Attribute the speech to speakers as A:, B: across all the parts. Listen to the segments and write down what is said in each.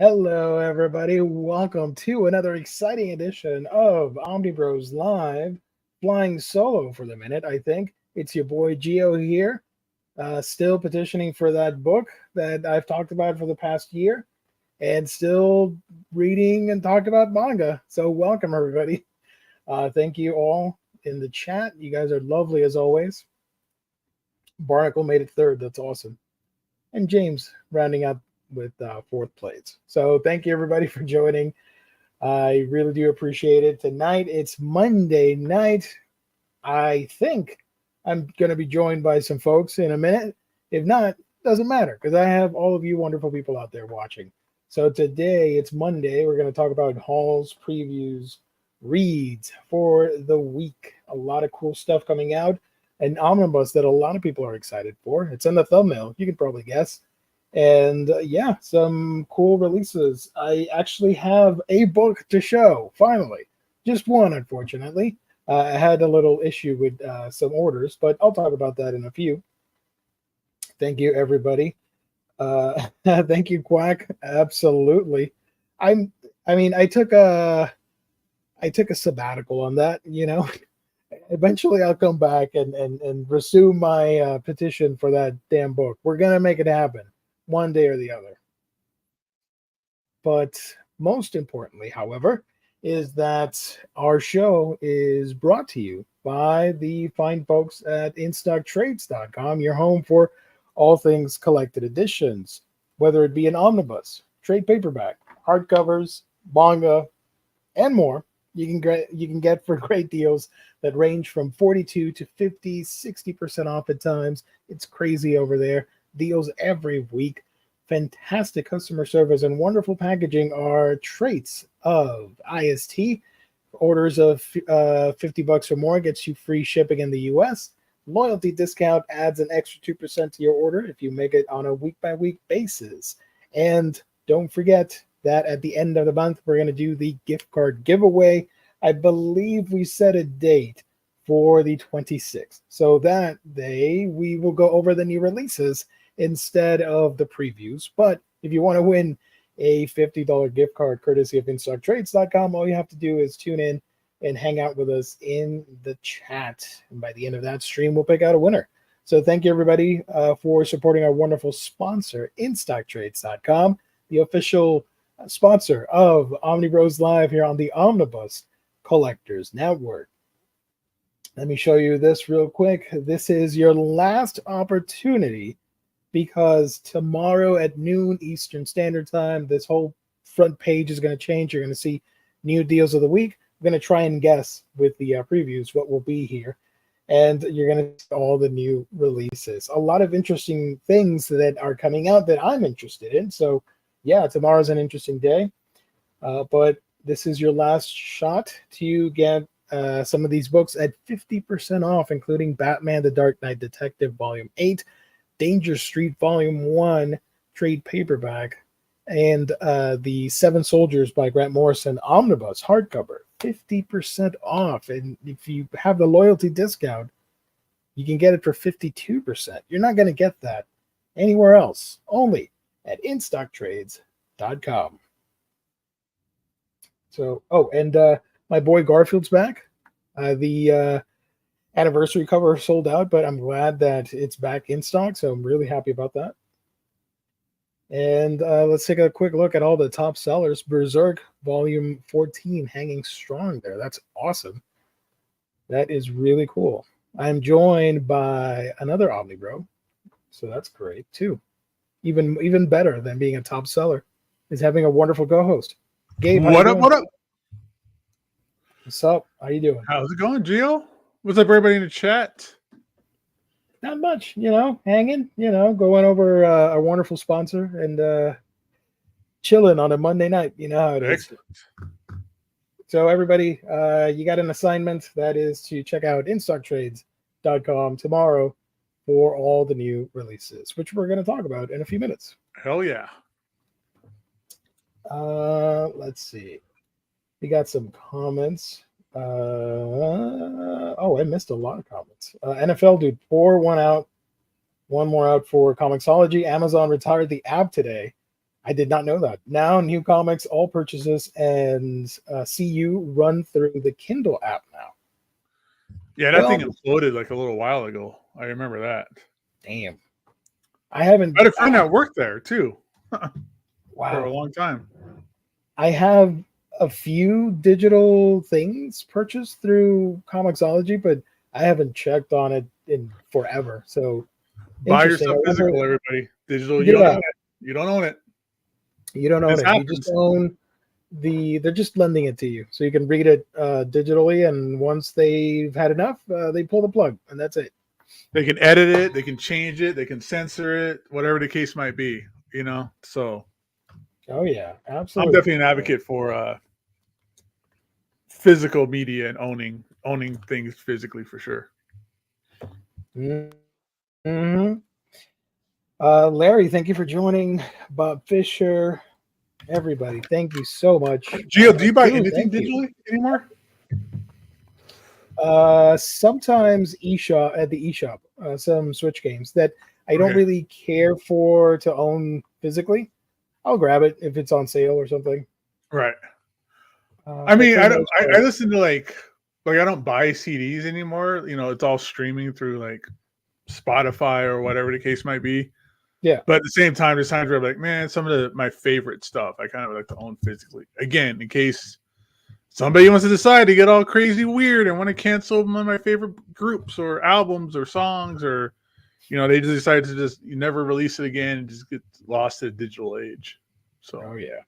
A: Hello, everybody. Welcome to another exciting edition of OMNIBROS Live, flying solo for the minute, I think. It's your boy Gio here, still petitioning for that book that I've talked about for the past year, and still reading and talking about manga. So, welcome, everybody. Thank you all in the chat. You guys are lovely as always. Barnacle made it third. That's awesome. And James rounding up with fourth place. So thank you everybody for joining. I really do appreciate it. Tonight it's Monday night. I think I'm going to be joined by some folks in a minute. If not, doesn't matter because I have all of you wonderful people out there watching. So today it's Monday. We're going to talk about hauls, previews, reads for the week. A lot of cool stuff coming out. An omnibus that a lot of people are excited for. It's in the thumbnail. You can probably guess. And yeah, some cool releases. I actually have a book to show, finally. Just one, unfortunately. I had a little issue with some orders, but I'll talk about that in a few. Thank you, everybody. Thank you, Quack. Absolutely. I took a sabbatical on that, you know. Eventually I'll come back and resume my petition for that damn book. We're going to make it happen one day or the other. But most importantly, however, is that our show is brought to you by the fine folks at InStockTrades.com, your home for all things collected editions, whether it be an omnibus, trade paperback, hardcovers, manga, and more. You can get for great deals that range from 42 to 50, 60% off at times. It's crazy over there. Deals every week. Fantastic customer service and wonderful packaging are traits of IST. Orders of $50 or more gets you free shipping in the US. Loyalty discount adds an extra 2% to your order if you make it on a week-by-week basis. And don't forget that at the end of the month, we're going to do the gift card giveaway. I believe we set a date for the 26th. So that day, we will go over the new releases instead of the previews. But if you want to win a $50 gift card courtesy of InStockTrades.com, all you have to do is tune in and hang out with us in the chat. And by the end of that stream, we'll pick out a winner. So thank you, everybody, for supporting our wonderful sponsor, InStockTrades.com, the official sponsor of OMNIBROS Live here on the Omnibus Collectors Network. Let me show you this real quick. This is your last opportunity because tomorrow at noon Eastern Standard Time, this whole front page is going to change. You're going to see new deals of the week. I'm going to try and guess with the previews what will be here. And you're going to see all the new releases. A lot of interesting things that are coming out that I'm interested in. So yeah, tomorrow's an interesting day, but this is your last shot to get some of these books at 50% off, including Batman the Dark Knight Detective Volume 8, Danger Street Volume 1 trade paperback, and the Seven Soldiers by Grant Morrison Omnibus hardcover, 50% off. And if you have the loyalty discount, you can get it for 52%. You're not going to get that anywhere else, only at InStockTrades.com. So, and my boy Garfield's back. The anniversary cover sold out, but I'm glad that it's back in stock, so I'm really happy about that. And let's take a quick look at all the top sellers. Berserk Volume 14 hanging strong there. That's awesome. That is really cool. I'm joined by another Omnibro, so that's great too. Even better than being a top seller is having a wonderful co-host. Gabe,
B: what up?
A: What's up? How you doing?
B: How's it going, Gio? What's up, everybody in the chat?
A: Not much, hanging, going over our wonderful sponsor and chilling on a Monday night. You know how it is. So everybody, you got an assignment. That is to check out InStockTrades.com tomorrow for all the new releases, which we're going to talk about in a few minutes.
B: Hell yeah.
A: Let's see. We got some comments. Oh, I missed a lot of comments. NFL dude, pour one out. One more out for Comixology. Amazon retired the app today. I did not know that. Now, new comics, all purchases and CU run through the Kindle app now.
B: Yeah, that thing
A: Well,
B: imploded like a little while ago. I remember that.
A: damn. I haven't.
B: I had a friend that worked there too for a
A: Wow.
B: long time.
A: I have a few digital things purchased through Comixology, but I haven't checked on it in forever. So
B: Buy
A: interesting.
B: yourself
A: I wonder,
B: physical, everybody. Digital, you don't
A: yeah,
B: own it. You don't own it.
A: you don't own
B: This
A: it. You just
B: happens.
A: own they're just lending it to you. So you can read it digitally, and once they've had enough, they pull the plug, and that's it.
B: They can edit it, they can change it, they can censor it, whatever the case might be, So
A: Oh yeah,
B: I'm
A: absolutely.
B: definitely an advocate for physical media and owning things physically for sure.
A: Mm-hmm. Larry, thank you for joining. Bob Fisher, everybody, thank you so much.
B: Gio, do you buy
A: Q,
B: anything
A: thank you.
B: digitally anymore?
A: Sometimes eShop at the eShop, some Switch games that I don't
B: Okay.
A: really care for to own physically. I'll grab it if it's on sale or something.
B: Right.
A: But
B: I mean,
A: for
B: I
A: the
B: don't.
A: most
B: I
A: part,
B: listen to like I don't buy CDs anymore. It's all streaming through like Spotify or whatever the case might be.
A: yeah.
B: But at the same time, there's times where I'm like, man, some of my favorite stuff I kind of like to own physically. Again, in case somebody wants to decide to get all crazy weird and want to cancel one of my favorite groups or albums or songs, or they just decide to just never release it again and just get lost to the digital age. So,
A: Oh yeah.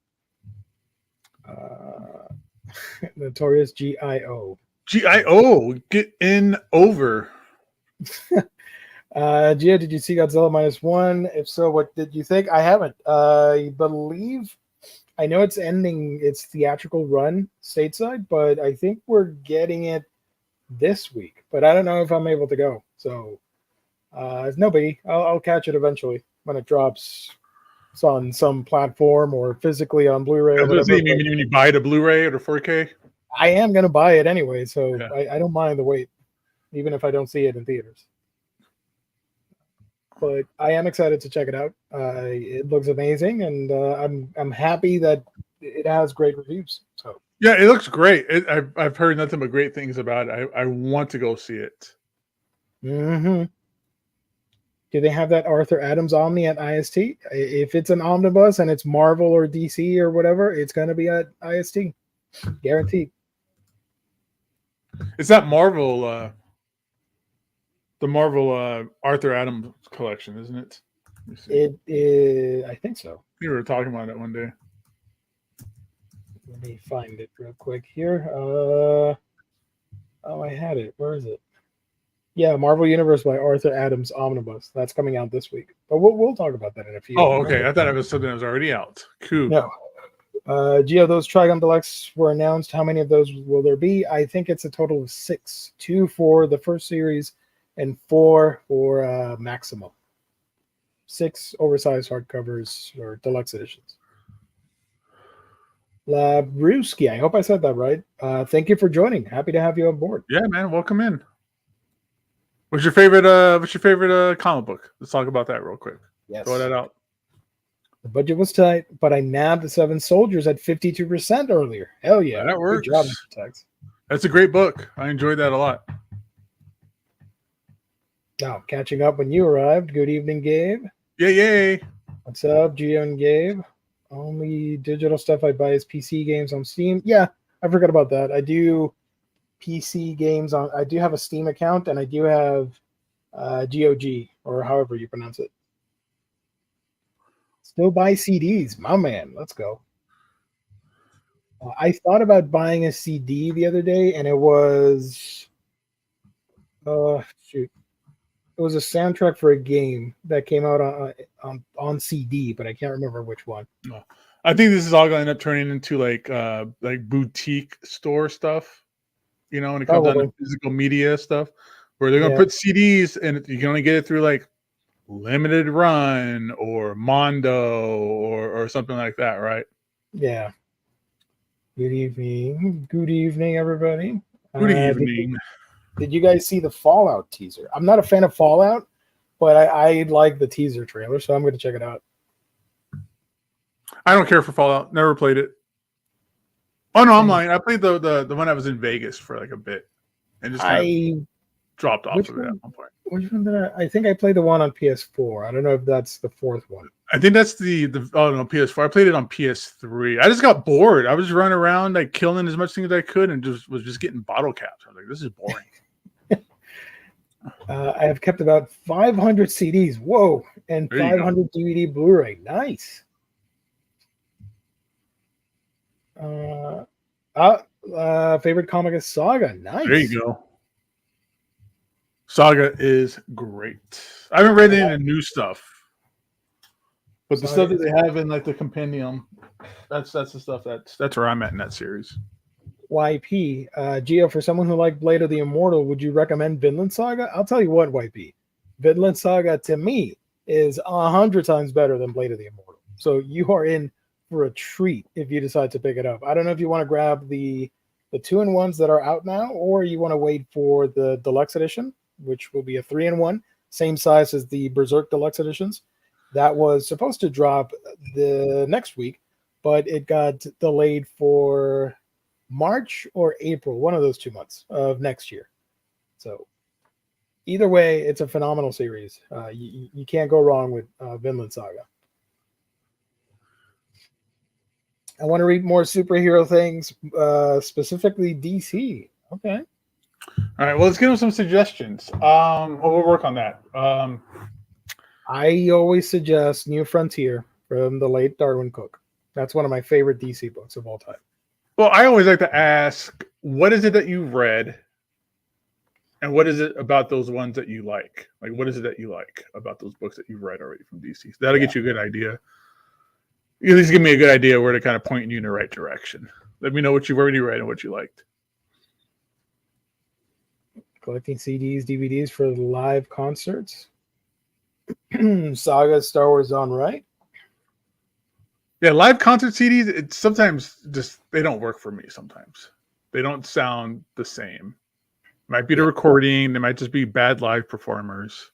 A: Notorious GIO.
B: GIO, get in over.
A: Gia, did you see Godzilla -1? If so, what did you think? I haven't. I believe I know it's ending its theatrical run stateside, but I think we're getting it this week. But I don't know if I'm able to go. So it's no biggie. I'll catch it eventually when it drops. It's on some platform or physically on Blu-ray
B: I
A: or
B: was going to
A: whatever.
B: say, when you buy the Blu-ray or the 4K.
A: I am going to buy it anyway, so
B: Yeah.
A: I don't mind the wait, even if I don't see it in theaters. But I am excited to check it out. It looks amazing, and I'm happy that it has great reviews. So
B: Yeah, it looks great. I've heard nothing but great things about it. I want to go see it.
A: mm-hmm. Do they have that Arthur Adams Omni at IST? If it's an omnibus and it's Marvel or DC or whatever, it's going to be at IST, guaranteed.
B: It's that Marvel, the Marvel Arthur Adams collection, isn't it? Let me see.
A: It is, I think so.
B: We were talking about it one day.
A: Let me find it real quick here. Oh, I had it. Where is it? Yeah, Marvel Universe by Arthur Adams Omnibus. That's coming out this week. But we'll talk about that in a few.
B: Oh, okay. I thought it was something that was already out. Cool.
A: No. Gio, those Trigon Deluxe were announced. How many of those will there be? I think it's a total of 6. 2 for the first series and 4 for Maximum. 6 oversized hardcovers or deluxe editions. Labruski, I hope I said that right. Thank you for joining. Happy to have you on board.
B: Yeah, man. Welcome in. What's your favorite comic book? Let's talk about that real quick.
A: Yes.
B: Throw that out.
A: The budget was tight, but I nabbed the 7 Soldiers at 52% earlier. Hell yeah.
B: That works.
A: Good job, Mr. Tex.
B: That's a great book. I enjoyed that a lot.
A: Now, catching up when you arrived. Good evening, Gabe.
B: Yay.
A: What's up, Gio and Gabe? Only digital stuff I buy is PC games on Steam. Yeah, I forgot about that. I do PC games on. I do have a Steam account, and I do have GOG, or however you pronounce it. Still buy CDs, my man. Let's go. I thought about buying a CD the other day, and it was, shoot, it was a soundtrack for a game that came out on CD, but I can't remember which one.
B: No. I think this is all going to end up turning into like boutique store stuff, when it comes down to physical media stuff, where they're going to put CDs and you can only get it through like Limited Run or Mondo or something like that, right?
A: Yeah. Good evening. Good evening, everybody.
B: Good evening.
A: Did you guys see the Fallout teaser? I'm not a fan of Fallout, but I like the teaser trailer, so I'm going to check it out.
B: I don't care for Fallout. Never played it. Oh no, I'm lying. I played the one that was in Vegas for like a bit, and just kind of dropped off of it at one point.
A: Which one did I think I played the one on PS4. I don't know if that's the fourth one.
B: I think that's the PS4. I played it on PS3. I just got bored. I was running around like killing as much things as I could, and was just getting bottle caps. I was like, this is boring.
A: I have kept about 500 CDs. Whoa, and 500 DVD Blu-ray. Nice. Favorite comic is Saga. Nice.
B: There you go. Saga is great. I haven't read any of the new stuff, but the stuff that they have in like the compendium, that's the stuff that's where I'm at in that series.
A: YP, Gio, for someone who liked Blade of the Immortal, would you recommend Vinland Saga? I'll tell you what, YP, Vinland Saga to me is 100 times better than Blade of the Immortal. So you are in for a treat if you decide to pick it up. I don't know if you want to grab the 2-in-1s that are out now, or you want to wait for the deluxe edition, which will be a 3-in-1, same size as the Berserk deluxe editions. That was supposed to drop the next week, but it got delayed for March or April, one of those 2 months of next year. So either way, it's a phenomenal series. You can't go wrong with Vinland Saga. I want to read more superhero things, specifically DC. Okay.
B: All right. Well, let's give them some suggestions. We'll work on that.
A: I always suggest New Frontier from the late Darwin Cook. That's one of my favorite DC books of all time.
B: Well, I always like to ask, what is it that you've read, and what is it about those ones that you like? Like, what is it that you like about those books that you've read already from DC? So that'll get you a good idea. You at least give me a good idea where to kind of point you in the right direction. Let me know what you've already read and what you liked.
A: Collecting CDs, DVDs for live concerts. Saga, Star Wars on right.
B: Yeah, live concert CDs, it's sometimes just, they don't work for me sometimes. They don't sound the same. Might be the recording. They might just be bad live performers.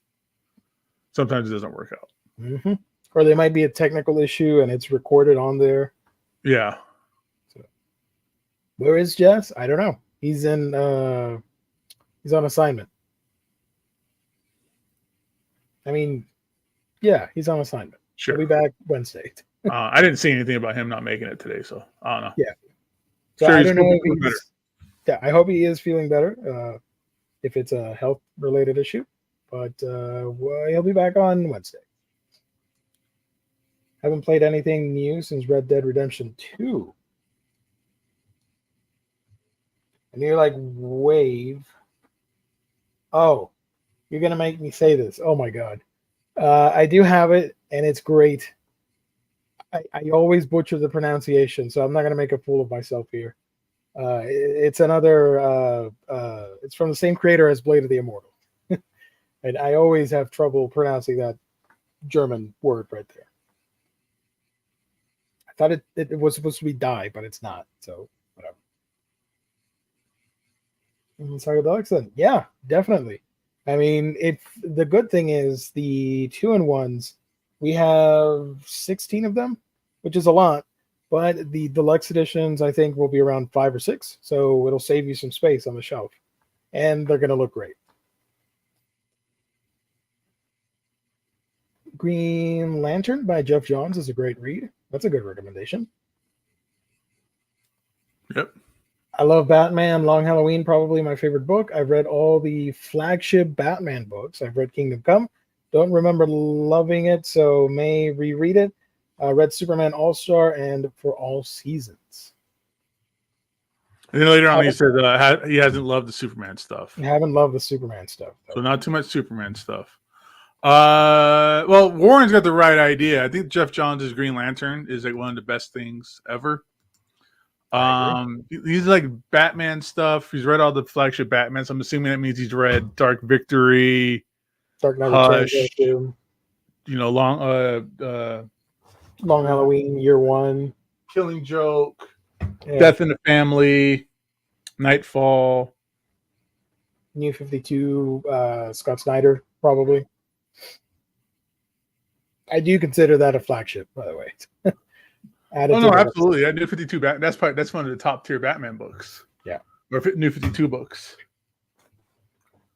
B: Sometimes it doesn't work out.
A: Mm-hmm. Or they might be a technical issue and it's recorded on there.
B: Yeah.
A: So, where is Jess? I don't know. He's on assignment. I mean, yeah, he's on assignment.
B: Sure.
A: He'll be back Wednesday.
B: I didn't see anything about him not making it today, so I don't know.
A: Yeah. So
B: sure,
A: I don't know if he's, I hope he is feeling better, if it's a health-related issue. But he'll be back on Wednesday. Haven't played anything new since Red Dead Redemption 2. And you're like, wave. Oh, you're going to make me say this. Oh, my God. I do have it, and it's great. I always butcher the pronunciation, so I'm not going to make a fool of myself here. It's another, it's from the same creator as Blade of the Immortal. And I always have trouble pronouncing that German word right there. I thought it was supposed to be die, but it's not, so whatever. Saga Deluxe then? Yeah, definitely. I mean, the good thing is the 2-in-1s, we have 16 of them, which is a lot, but the deluxe editions, I think, will be around 5 or 6, so it'll save you some space on the shelf, and they're going to look great. Green Lantern by Jeff Johns is a great read. That's a good recommendation.
B: Yep.
A: I love Batman. Long Halloween, probably my favorite book. I've read all the flagship Batman books. I've read Kingdom Come. Don't remember loving it, so may reread it. Read Superman All-Star and For All Seasons.
B: And then later on, he said he hasn't loved the Superman stuff.
A: I haven't loved the Superman stuff, though.
B: So not too much Superman stuff. Well, Warren's got the right idea. I think Jeff Johns' Green Lantern is like one of the best things ever. He's like Batman stuff. He's read all the flagship Batman. So I'm assuming that means he's read Dark Victory,
A: Dark Knight
B: Hush,
A: Returns, Long Halloween, Year One,
B: Killing Joke, Death in the Family, Nightfall,
A: New 52, Scott Snyder, probably. I do consider that a flagship, by the way. Add it
B: Oh
A: to
B: no,
A: the list.
B: absolutely. Yeah, New 52 that's one of the top tier Batman books.
A: Yeah.
B: Or New 52 books.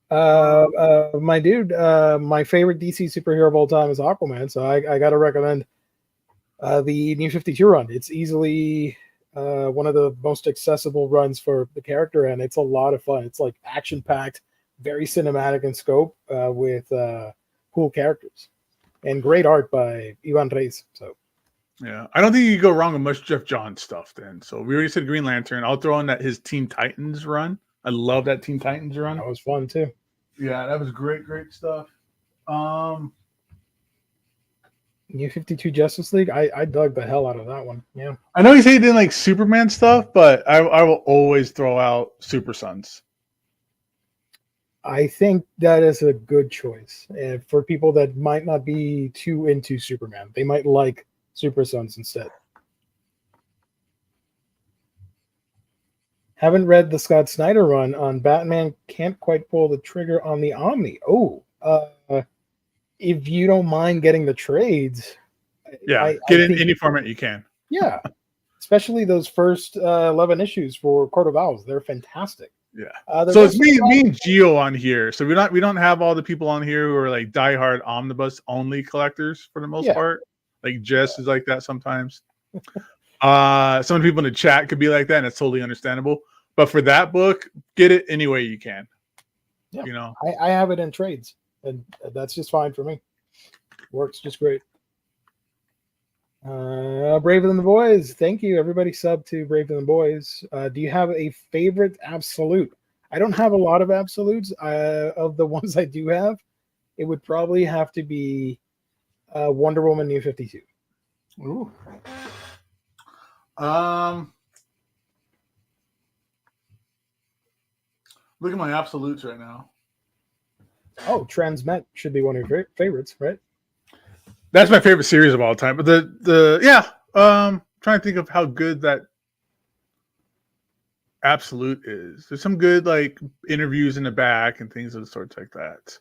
A: My dude, my favorite DC superhero of all time is Aquaman, so I got to recommend the New 52 run. It's easily one of the most accessible runs for the character, and it's a lot of fun. It's like action packed, very cinematic in scope, with cool characters and great art by Ivan Reis. So
B: Yeah, I don't think you can go wrong with much Jeff Johns stuff. Then, so we already said Green Lantern. I'll throw in that his Teen Titans run. I love that Teen Titans run.
A: that was fun too.
B: Yeah, that was great stuff.
A: New 52 Justice League, I dug the hell out of that one. Yeah.
B: I know he's hating like Superman stuff, but I will always throw out Super Sons.
A: I think that is a good choice. And for people that might not be too into Superman, they might like Super Sons instead. Haven't read the Scott Snyder run on Batman. Can't quite pull the trigger on the Omni. If you don't mind getting the trades,
B: yeah, get in any format you can.
A: Yeah, especially those first 11 issues for Court of Owls. They're fantastic.
B: Yeah. So it's me and Gio on here. So we don't have all the people on here who are like diehard Omnibus only collectors for the most part. Like Jess is like that sometimes. Some people in the chat could be like that, and it's totally understandable. But for that book, get it any way you can.
A: Yeah.
B: You know,
A: I have it in trades, and that's just fine for me. Works just great. Brave than the Boys. Thank you, everybody. Sub to Brave than the Boys. Do you have a favorite absolute? I don't have a lot of absolutes. Of the ones I do have, it would probably have to be Wonder Woman New 52.
B: Ooh. Look at my absolutes right now.
A: Oh, Transmet should be one of your favorites, right?
B: That's my favorite series of all time. But trying to think of how good that absolute is. There's some good like interviews in the back and things of the sorts like that.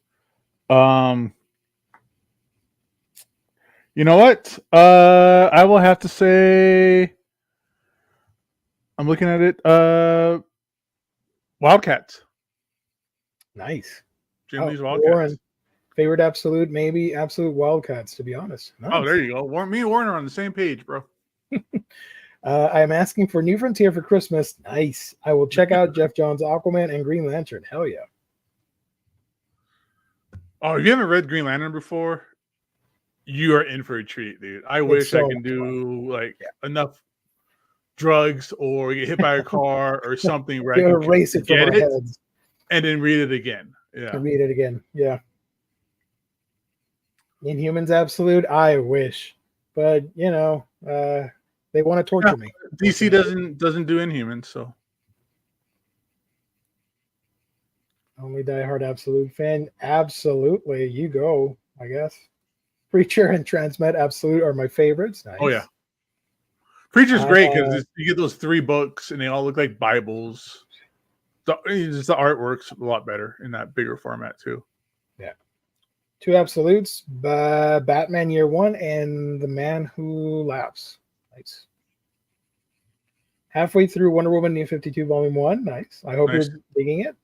B: You know what? I will have to say I'm looking at it. Wildcats.
A: Nice.
B: Jim Lee's Wildcats.
A: Warren, favorite absolute, maybe absolute Wildcats, to be honest. Nice.
B: Oh, there you go. Me and Warren are on the same page, bro.
A: I'm asking for New Frontier for Christmas. Nice. I will check out Jeff Johns' Aquaman and Green Lantern. Hell yeah.
B: Oh, if you haven't read Green Lantern before, you are in for a treat, dude. I wish I can do enough drugs or get hit by a car or something where I can
A: erase it from our heads
B: and then read it again. Yeah.
A: Read it again. Yeah. Inhumans absolute. I wish. But they want to torture me.
B: DC doesn't do Inhumans, so
A: only diehard absolute fan. Absolutely. You go, I guess. Preacher and Transmet absolute are my favorites. Nice.
B: Oh yeah. Preacher's great because you get those 3 books and they all look like Bibles. The artwork's a lot better in that bigger format too.
A: Yeah. 2 absolutes, Batman Year 1 and The Man Who Laughs. Nice. Halfway through Wonder Woman New 52 Volume 1. Nice. I hope you're digging it.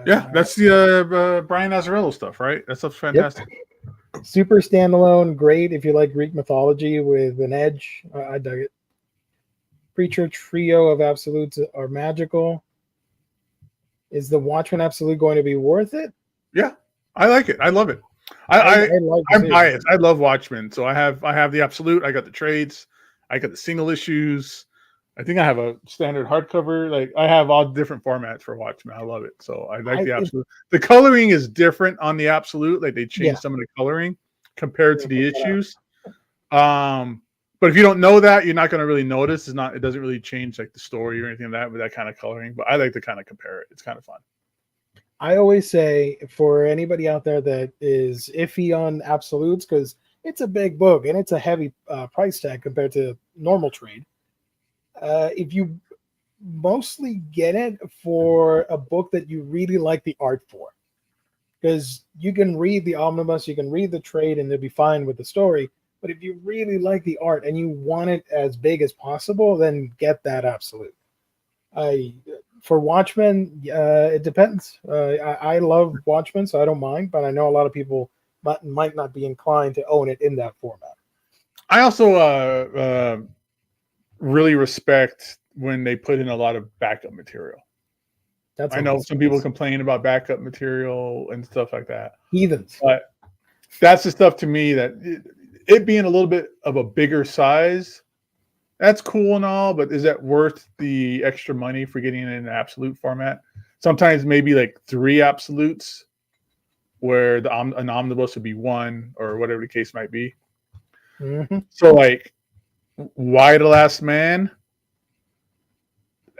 B: Yeah, that's the Brian Azzarello stuff, right? That stuff's fantastic.
A: Yep. Super standalone, great if you like Greek mythology with an edge. I dug it. Preacher trio of absolutes are magical. Is the Watchmen absolute going to be worth it?
B: Yeah, I like it. I love it. I'm biased. I love Watchmen, so I have the absolute. I got the trades. I got the single issues. I think I have a standard hardcover. Like I have all different formats for Watchmen. I love it. So I like the absolute. The coloring is different on the absolute. Like they changed some of the coloring compared to the issues. But if you don't know that, you're not going to really notice. It doesn't really change like the story or anything like that with that kind of coloring. But I like to kind of compare it. It's kind of fun.
A: I always say for anybody out there that is iffy on absolutes, because it's a big book and it's a heavy price tag compared to normal trade. If you mostly get it for a book that you really like the art for, because you can read the omnibus, you can read the trade, and they'll be fine with the story. But if you really like the art and you want it as big as possible, then get that absolute. For Watchmen, it depends. I love Watchmen, so I don't mind, but I know a lot of people might not be inclined to own it in that format.
B: I also really respect when they put in a lot of backup material. I know some people complain about backup material and stuff like that.
A: Heathens.
B: But that's the stuff to me that it being a little bit of a bigger size, that's cool and all, but is that worth the extra money for getting it in an absolute format? Sometimes maybe like 3 absolutes where an omnibus would be 1 or whatever the case might be.
A: Mm-hmm.
B: So like Y: The Last Man,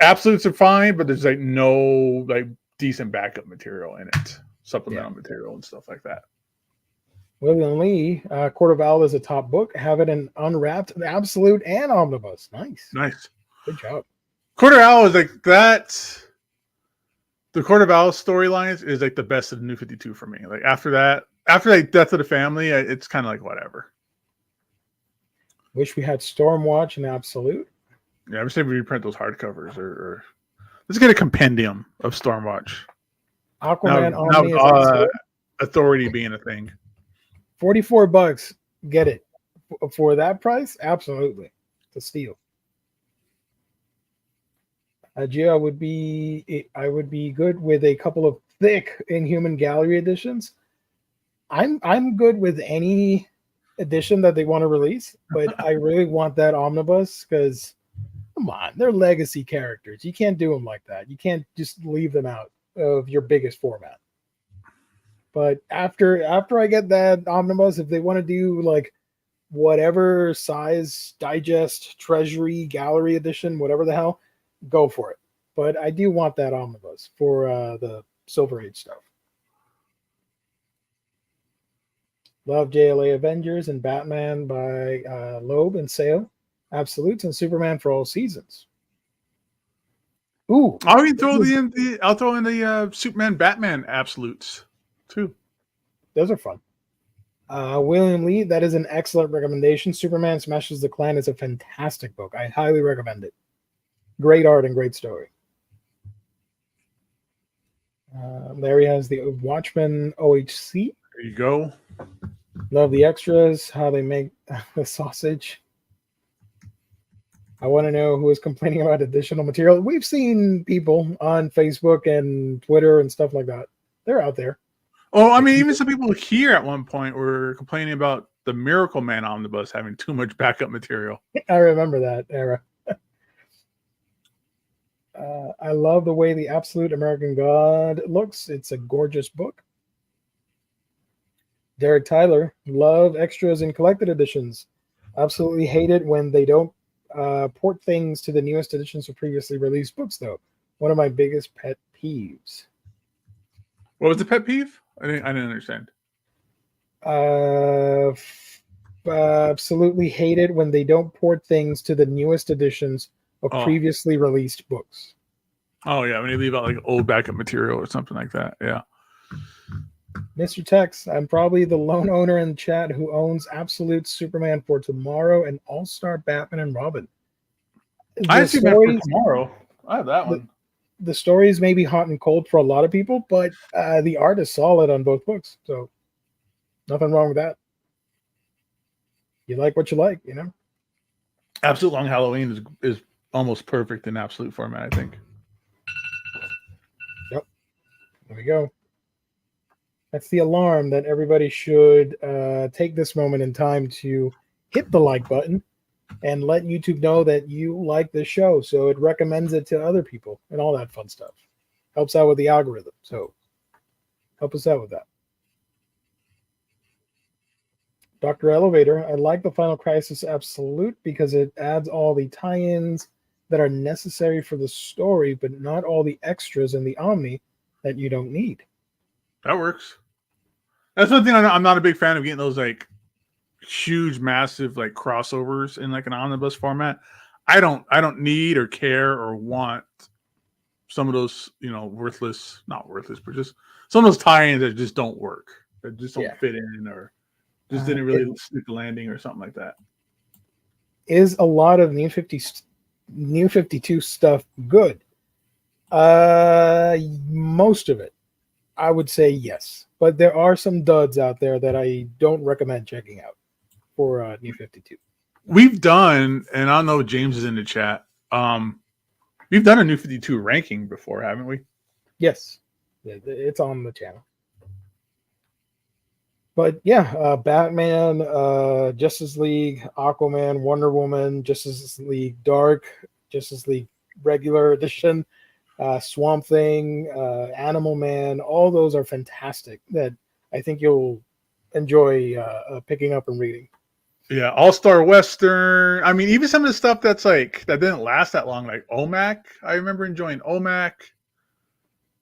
B: absolutes are fine, but there's like no like decent backup material in it, supplemental material and stuff like that.
A: William Lee, Court of Owls is a top book. Have it in unwrapped, absolute, and omnibus. Nice. Good job.
B: Court of Owls is like that. The Court of Owls storylines is like the best of the New 52 for me. Like after like Death of the Family, it's kind of like whatever.
A: Wish we had Stormwatch and absolute.
B: Yeah, I'm saying we reprint those hardcovers or let's get a compendium of Stormwatch.
A: Aquaman
B: now Authority being a thing.
A: $44. Get it for that price? Absolutely, it's a steal. Gio, I would be good with a couple of thick Inhuman Gallery editions. I'm good with any edition that they want to release, but I really want that omnibus because come on, they're legacy characters. You can't do them like that. You can't just leave them out of your biggest format. But after I get that omnibus, if they want to do like whatever size digest, treasury, gallery edition, whatever the hell, go for it. But I do want that omnibus for the Silver Age stuff. Love JLA Avengers and Batman by Loeb and Sale. Absolutes and Superman for all seasons. Ooh,
B: I'll throw in the Superman Batman absolutes too.
A: Those are fun. William Lee, that is an excellent recommendation. Superman Smashes the Klan is a fantastic book. I highly recommend it. Great art and great story. Larry has the Watchmen OHC.
B: There you go.
A: Love the extras, how they make the sausage. I want to know who is complaining about additional material. We've seen people on Facebook and Twitter and stuff like that. They're out there.
B: Oh, I mean, even some people here at one point were complaining about the Miracle Man omnibus having too much backup material.
A: I remember that era. I love the way the Absolute American God looks. It's a gorgeous book. Derek Tyler, love extras and collected editions. Absolutely hate it when they don't port things to the newest editions of previously released books, though. One of my biggest pet peeves.
B: What was the pet peeve? I didn't understand.
A: Absolutely hate it when they don't port things to the newest editions of previously released books.
B: Oh yeah, when you leave out like old backup material or something like that. Yeah.
A: Mr. Tex, I'm probably the lone owner in the chat who owns Absolute Superman for Tomorrow and All-Star Batman and Robin.
B: I see that for Tomorrow. I have that one.
A: The stories may be hot and cold for a lot of people, but the art is solid on both books, so nothing wrong with that. You like what you like, you know?
B: Absolute Long Halloween is almost perfect in absolute format, I think.
A: Yep. There we go. That's the alarm that everybody should take this moment in time to hit the like button and let YouTube know that you like this show, so it recommends it to other people and all that fun stuff. Helps out with the algorithm, so help us out with that. Dr. Elevator, I like the Final Crisis Absolute because it adds all the tie-ins that are necessary for the story, but not all the extras in the Omni that you don't need.
B: That works. That's one thing I'm not a big fan of, getting those like huge, massive like crossovers in like an omnibus format. I don't need or care or want some of those, not worthless, but just some of those tie-ins that just don't work, that just don't fit in, or Just didn't really stick the landing or something like that.
A: Is a lot of New 52 stuff good? Most of it, I would say yes. But there are some duds out there that I don't recommend checking out for New 52.
B: We've done, and I don't know if James is in the chat. We've done a New 52 ranking before, haven't we?
A: Yes, it's on the channel. But yeah, Batman, Justice League, Aquaman, Wonder Woman, Justice League Dark, Justice League Regular Edition, Swamp Thing, Animal Man, all those are fantastic that I think you'll enjoy picking up and reading.
B: Yeah, All-Star Western. I mean, even some of the stuff that's like that didn't last that long, like OMAC. I remember enjoying OMAC.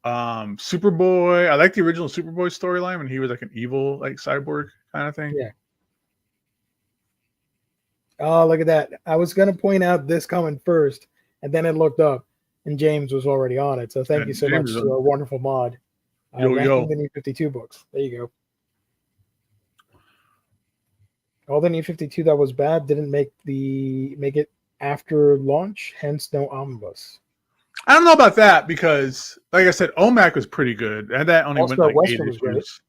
B: Superboy. I like the original Superboy storyline when he was like an evil, like cyborg kind of thing.
A: Yeah. Oh, look at that. I was going to point out this coming first, and then I looked up, and James was already on it. So thank you so much to a wonderful mod. Ranking the New 52 books. There you go. All the New 52 that was bad didn't make it after launch, hence no omnibus.
B: I don't know about that because, like I said, OMAC was pretty good, and that only went like
A: Western
B: 8
A: was great.
B: issues.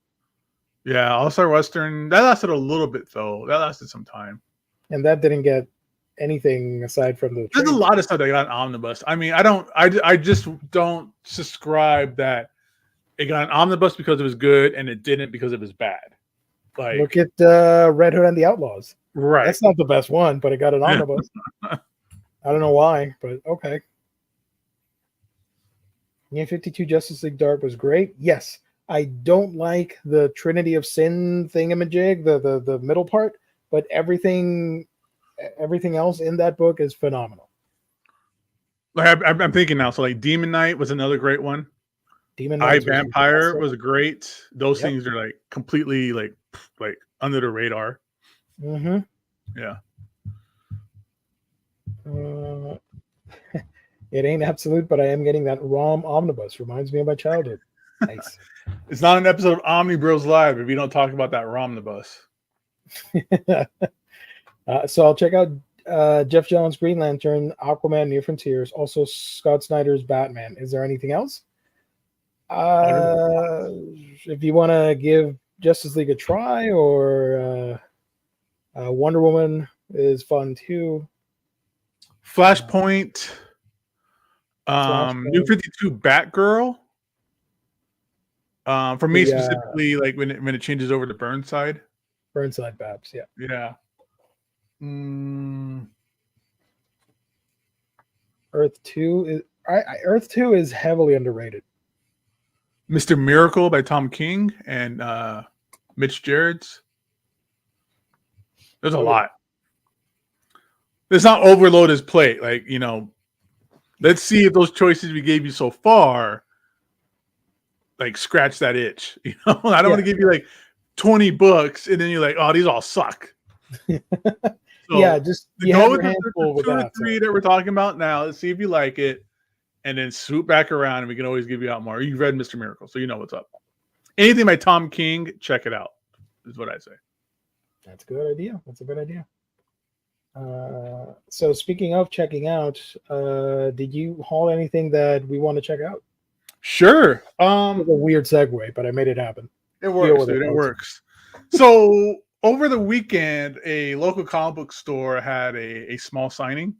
B: Yeah, All-Star Western that lasted a little bit though. That lasted some time,
A: and that didn't get anything aside from the.
B: There's a lot of stuff that got an omnibus. I mean, I just don't subscribe that it got an omnibus because it was good and it didn't because it was bad. Like,
A: look at Red Hood and the Outlaws.
B: Right,
A: that's not the best one, but it got an omnibus. I don't know why, but okay. New 52 Justice League Dark was great. Yes, I don't like the Trinity of Sin thingamajig, the middle part, but everything else in that book is phenomenal.
B: Like I'm thinking now, so like Demon Knight was another great one.
A: Demon Knight
B: Vampire was great. Those things are like completely like under the radar.
A: Mm-hmm.
B: Yeah.
A: It ain't absolute, but I am getting that ROM omnibus. Reminds me of my childhood. Nice.
B: It's not an episode of OMNIBROS Live if you don't talk about that ROMnibus.
A: So I'll check out Jeff Johns' Green Lantern, Aquaman, New Frontiers, also Scott Snyder's Batman. Is there anything else? If you want to give Justice League a try, or Wonder Woman is fun too.
B: Flashpoint. New 52 Batgirl. For me specifically, like when it changes over to Burnside.
A: Burnside Babs, yeah.
B: Yeah.
A: Earth 2 is heavily underrated.
B: Mr. Miracle by Tom King and Mitch Gerrits. There's a lot. Let's not overload his plate. Like, let's see if those choices we gave you so far, like, scratch that itch. I don't want to give you like 20 books and then you're like, oh, these all suck. So,
A: just
B: go with the 2 or 3 that we're talking about now. Let's see if you like it, and then swoop back around, and we can always give you out more. You've read Mr. Miracle, so you know what's up. Anything by Tom King, check it out, is what I say.
A: That's a good idea. That's a good idea. So speaking of checking out, did you haul anything that we want to check out?
B: Sure.
A: It was a weird segue, but I made it happen.
B: It works, dude. It works. So over the weekend, a local comic book store had a small signing.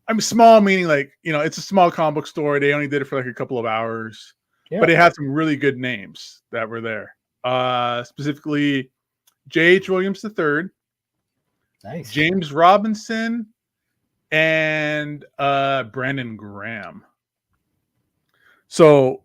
B: I mean, small meaning like, it's a small comic book store. They only did it for like a couple of hours, but it had some really good names that were there. Specifically, J.H. Williams III,
A: nice,
B: James Robinson, and Brandon Graham. So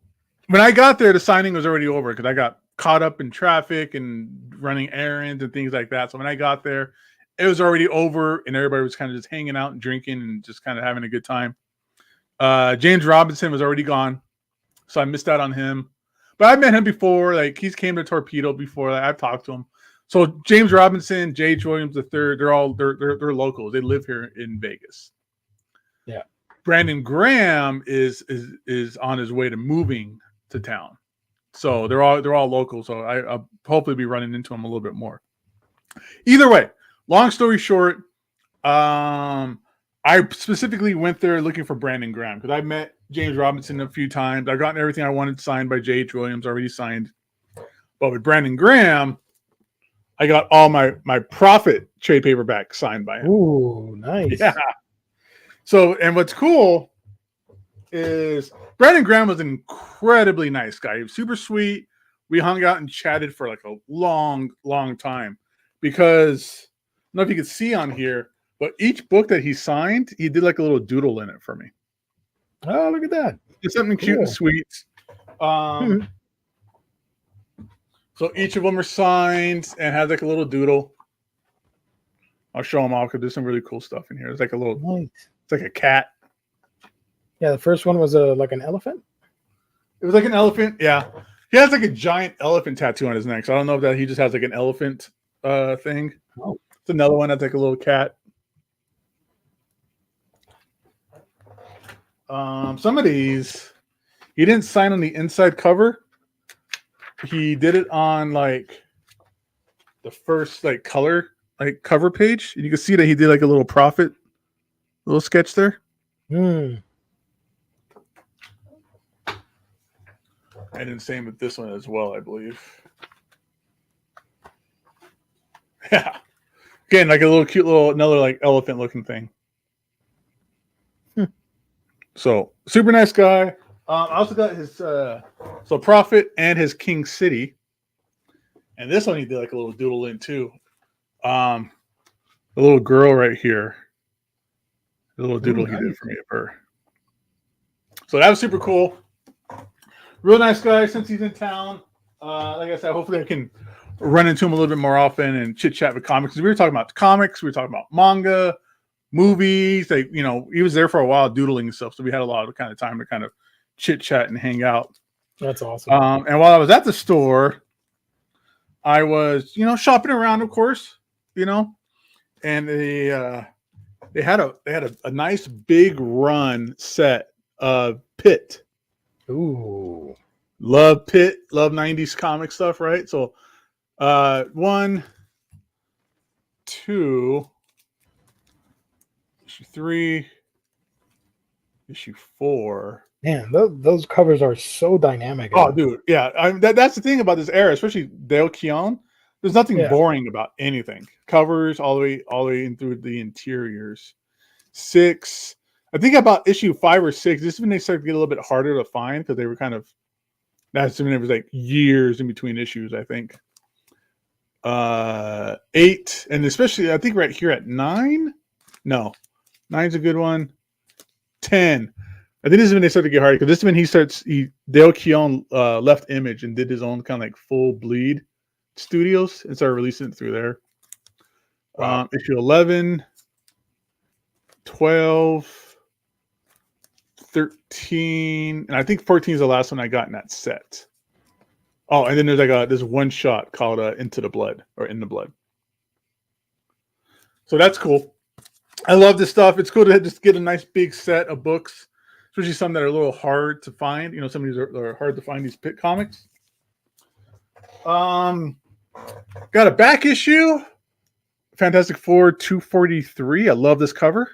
B: when I got there, the signing was already over because I got caught up in traffic and running errands and things like that. So when I got there, it was already over and everybody was kind of just hanging out and drinking and just kind of having a good time. James Robinson was already gone, so I missed out on him. But I've met him before. Like, he's came to Torpedo before. Like, I've talked to him. So James Robinson, J.H. Williams III, they're locals. They live here in Vegas.
A: Yeah.
B: Brandon Graham is on his way to moving to town. So they're all local. So I'll hopefully be running into them a little bit more. Either way, long story short, I specifically went there looking for Brandon Graham because I met James Robinson a few times. I gotten everything I wanted signed by J.H. Williams, already signed. But with Brandon Graham, I got all my Prophet trade paperback signed by him.
A: Ooh, nice.
B: Yeah. So, and what's cool is Brandon Graham was an incredibly nice guy. He was super sweet. We hung out and chatted for like a long, long time because I don't know if you can see on here, but each book that he signed, he did like a little doodle in it for me.
A: Oh, look at that.
B: Just something cute and sweet. So each of them are signed and has like a little doodle. I'll show them all because there's some really cool stuff in here. It's like a little, it's like a cat.
A: Yeah, the first one was like an elephant.
B: It was like an elephant. Yeah, he has like a giant elephant tattoo on his neck. So I don't know if that he just has like an elephant thing.
A: Oh,
B: it's another one that's like a little cat. Some of these he didn't sign on the inside cover. He did it on like the first like color like cover page, and you can see that he did like a little Prophet little sketch there. And then same with this one as well, I believe. Yeah, again like a little cute little another like elephant looking thing. So super nice guy. I also got his so Prophet and his King City, and this one he did like a little doodle in too. The little girl right here, the little doodle he did for me of her. So that was super cool. Real nice guy. Since he's in town, like I said, hopefully I can run into him a little bit more often and chit chat with comics. We were talking about comics, we were talking about manga, movies. Like he was there for a while doodling and stuff, so we had a lot of kind of time to kind of chit chat and hang out. That's awesome. And while I was at the store, I was shopping around, of course, and they had a nice big run set of Pitt. Ooh, love Pitt, love 90s comic stuff, right? So 1, 2, issue 3, issue 4. Man,
A: those covers are so dynamic.
B: Oh, dude, yeah. That's the thing about this era, especially Dale Keown. There's nothing boring about anything. Covers all the way in through the interiors. 6, I think about issue 5 or 6. This is when they started to get a little bit harder to find because they were that's when it was like years in between issues, I think. 8, and especially I think right here at 9. No, 9's a good one. 10. I think this is when they start to get hard because this is when Dale Keown left Image and did his own kind of like full bleed studios and started releasing it through there. Wow. Issue 11, 12, 13, and I think 14 is the last one I got in that set. Oh, and then there's like this one shot called Into the Blood or In the Blood. So that's cool. I love this stuff. It's cool to just get a nice big set of books, especially some that are a little hard to find. Some of these are hard to find, these Pitt comics. Got a back issue, Fantastic Four 243. I love this cover.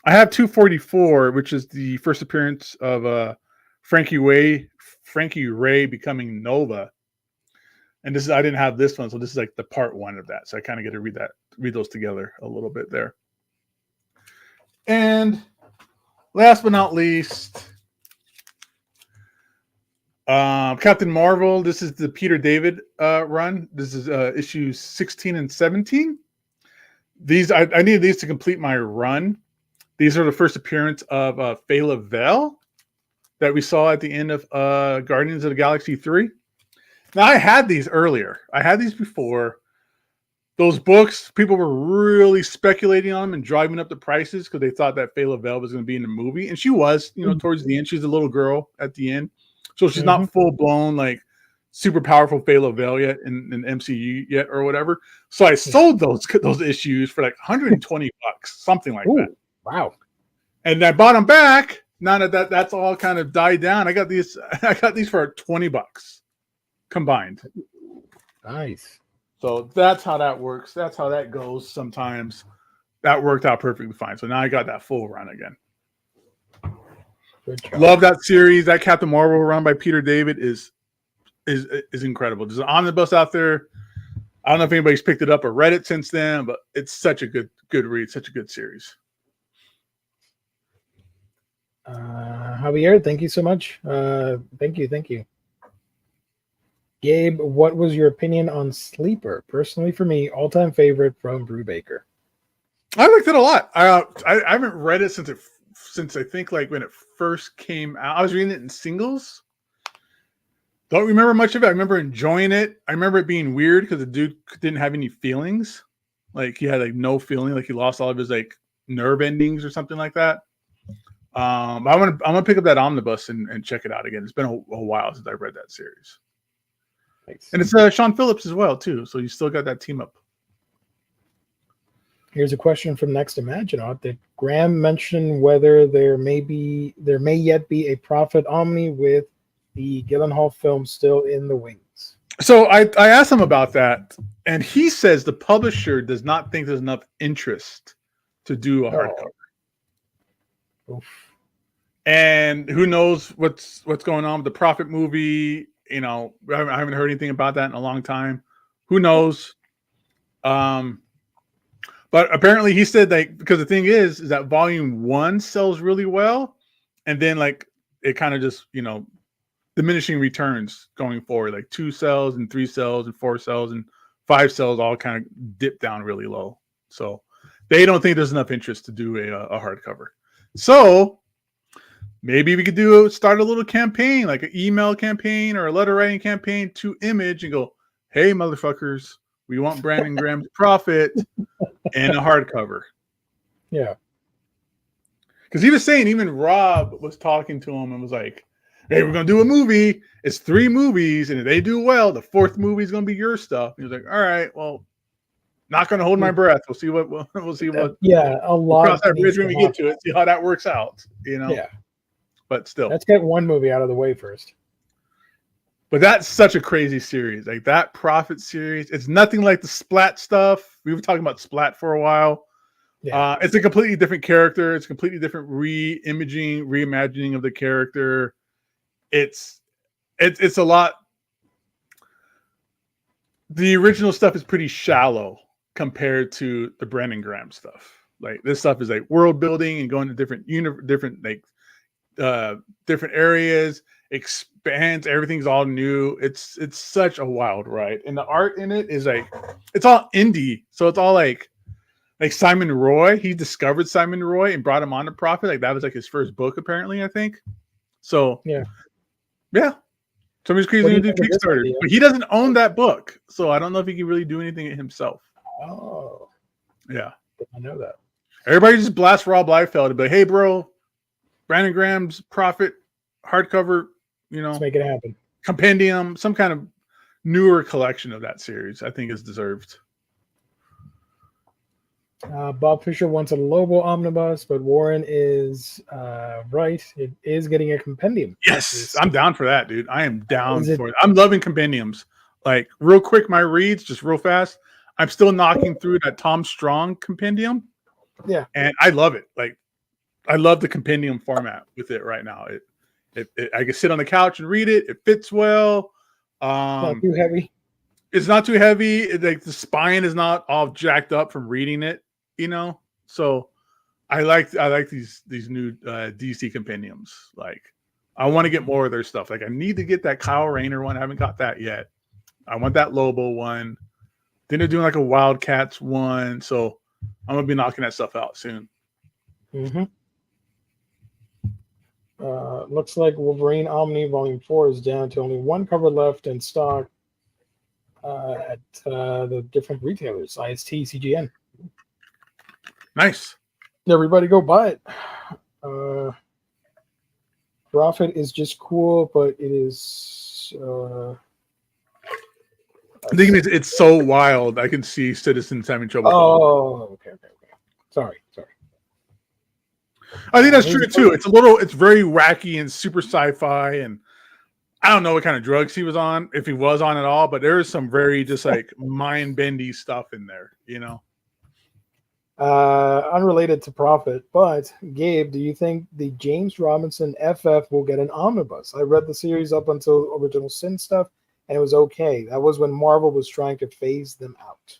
B: I have 244, which is the first appearance of Frankie Ray becoming Nova. And I didn't have this one, so this is like the part 1 of that. So I kind of get to read those together a little bit there. And last but not least, Captain Marvel. This is the Peter David run. This is issues 16 and 17. These I needed these to complete my run. These are the first appearance of Fela Vel that we saw at the end of Guardians of the Galaxy 3. Now, I had these earlier. I had these before. Those books, people were really speculating on them and driving up the prices because they thought that Fela Vel was going to be in the movie. And she was, towards the end. She's a little girl at the end. So she's not full-blown, like, super powerful Fela Vel yet in MCU yet or whatever. So I sold those issues for like $120, something like that.
A: Wow.
B: And I bought them back now that's all kind of died down, I got these for $20 combined.
A: Nice.
B: So that's how that works. That's how that goes sometimes. That worked out perfectly fine. So now I got that full run again. Love that series. That Captain Marvel run by Peter David is incredible. There's an omnibus out there. I don't know if anybody's picked it up or read it since then, but it's such a good read, such a good series.
A: Javier, thank you so much. Thank you. Gabe, what was your opinion on Sleeper? Personally, for me, all-time favorite from Brubaker.
B: I liked it a lot. I haven't read it since I think like when it first came out. I was reading it in singles. Don't remember much of it. I remember enjoying it. I remember it being weird because the dude didn't have any feelings. Like he had like no feeling. Like he lost all of his like nerve endings or something like that. I'm gonna pick up that omnibus and check it out again. It's been a while since I read that series. Thanks. And it's Sean Phillips as well too. So you still got that team up.
A: Here's a question from Next Imaginaut. Did Graham mention whether there may yet be a Prophet Omni with the Gyllenhaal film still in the wings?
B: So I asked him about that, and he says the publisher does not think there's enough interest to do a hardcover.
A: Oof.
B: And who knows what's going on with the Prophet movie? You know, I haven't heard anything about that in a long time. Who knows? But apparently he said like because the thing is that volume 1 sells really well, and then like it kind of just diminishing returns going forward. Like 2 sells and 3 sells and 4 sells and 5 sells all kind of dip down really low. So they don't think there's enough interest to do a hardcover. So maybe we could start a little campaign, like an email campaign or a letter writing campaign to Image and go, hey, motherfuckers, we want Brandon Graham's Prophet and a hardcover.
A: Yeah.
B: Because he was saying, even Rob was talking to him and was like, hey, we're going to do a movie. It's 3 movies. And if they do well, the 4th movie is going to be your stuff. And he was like, all right, well, not going to hold my breath. We'll see what,
A: yeah, a lot.
B: We'll cross that bridge when we get to it. See how that works out,
A: Yeah.
B: But still.
A: Let's get one movie out of the way first.
B: But that's such a crazy series. Like that Prophet series, it's nothing like the Splat stuff. We were talking about Splat for a while. Yeah. It's a completely different character. It's completely different reimagining of the character. It's a lot. The original stuff is pretty shallow compared to the Brandon Graham stuff. Like this stuff is like world building and going to different areas. Expands, everything's all new. It's such a wild ride, and the art in it is like it's all indie, so it's all like Simon Roy. He discovered Simon Roy and brought him on to Prophet. Like that was like his first book, apparently, I think. So yeah. Somebody's crazy to do Kickstarter, but he doesn't own that book, so I don't know if he can really do anything himself.
A: Oh,
B: yeah,
A: I know that.
B: Everybody just blasts Rob Liefeld and be like, "Hey, bro, Brandon Graham's Prophet hardcover."
A: Let's make it happen.
B: Compendium, some kind of newer collection of that series, I think is deserved.
A: Bob Fisher wants a Lobo omnibus, but Warren is right. It is getting a compendium.
B: Yes, I'm down for that, dude. I am down for it. I'm loving compendiums. Like, real quick, my reads, just real fast. I'm still knocking through that Tom Strong compendium.
A: Yeah.
B: And I love it. Like, I love the compendium format with it right now. I can sit on the couch and read it. It fits well.
A: Not too heavy.
B: It's not too heavy. Like the spine is not all jacked up from reading it, So I like these new DC compendiums. Like I want to get more of their stuff. Like I need to get that Kyle Rayner one. I haven't got that yet. I want that Lobo one. Then they're doing like a Wildcats one. So I'm gonna be knocking that stuff out soon.
A: Mm-hmm. Looks like Wolverine Omni Volume 4 is down to only 1 cover left in stock at the different retailers, IST, CGN.
B: Nice.
A: Everybody go buy it. Prophet is just cool, but it is...
B: I think it's so wild. I can see citizens having trouble.
A: Oh, okay. Sorry.
B: I think that's
A: He's
B: true
A: a
B: too. It's very wacky and super sci-fi, and I don't know what kind of drugs he was on, if he was on at all, but there is some very just like mind-bendy stuff in there, you know.
A: Unrelated to Prophet, but Gabe, do you think the James Robinson FF will get an omnibus? I read the series up until Original Sin stuff, and it was okay. That was when Marvel was trying to phase them out.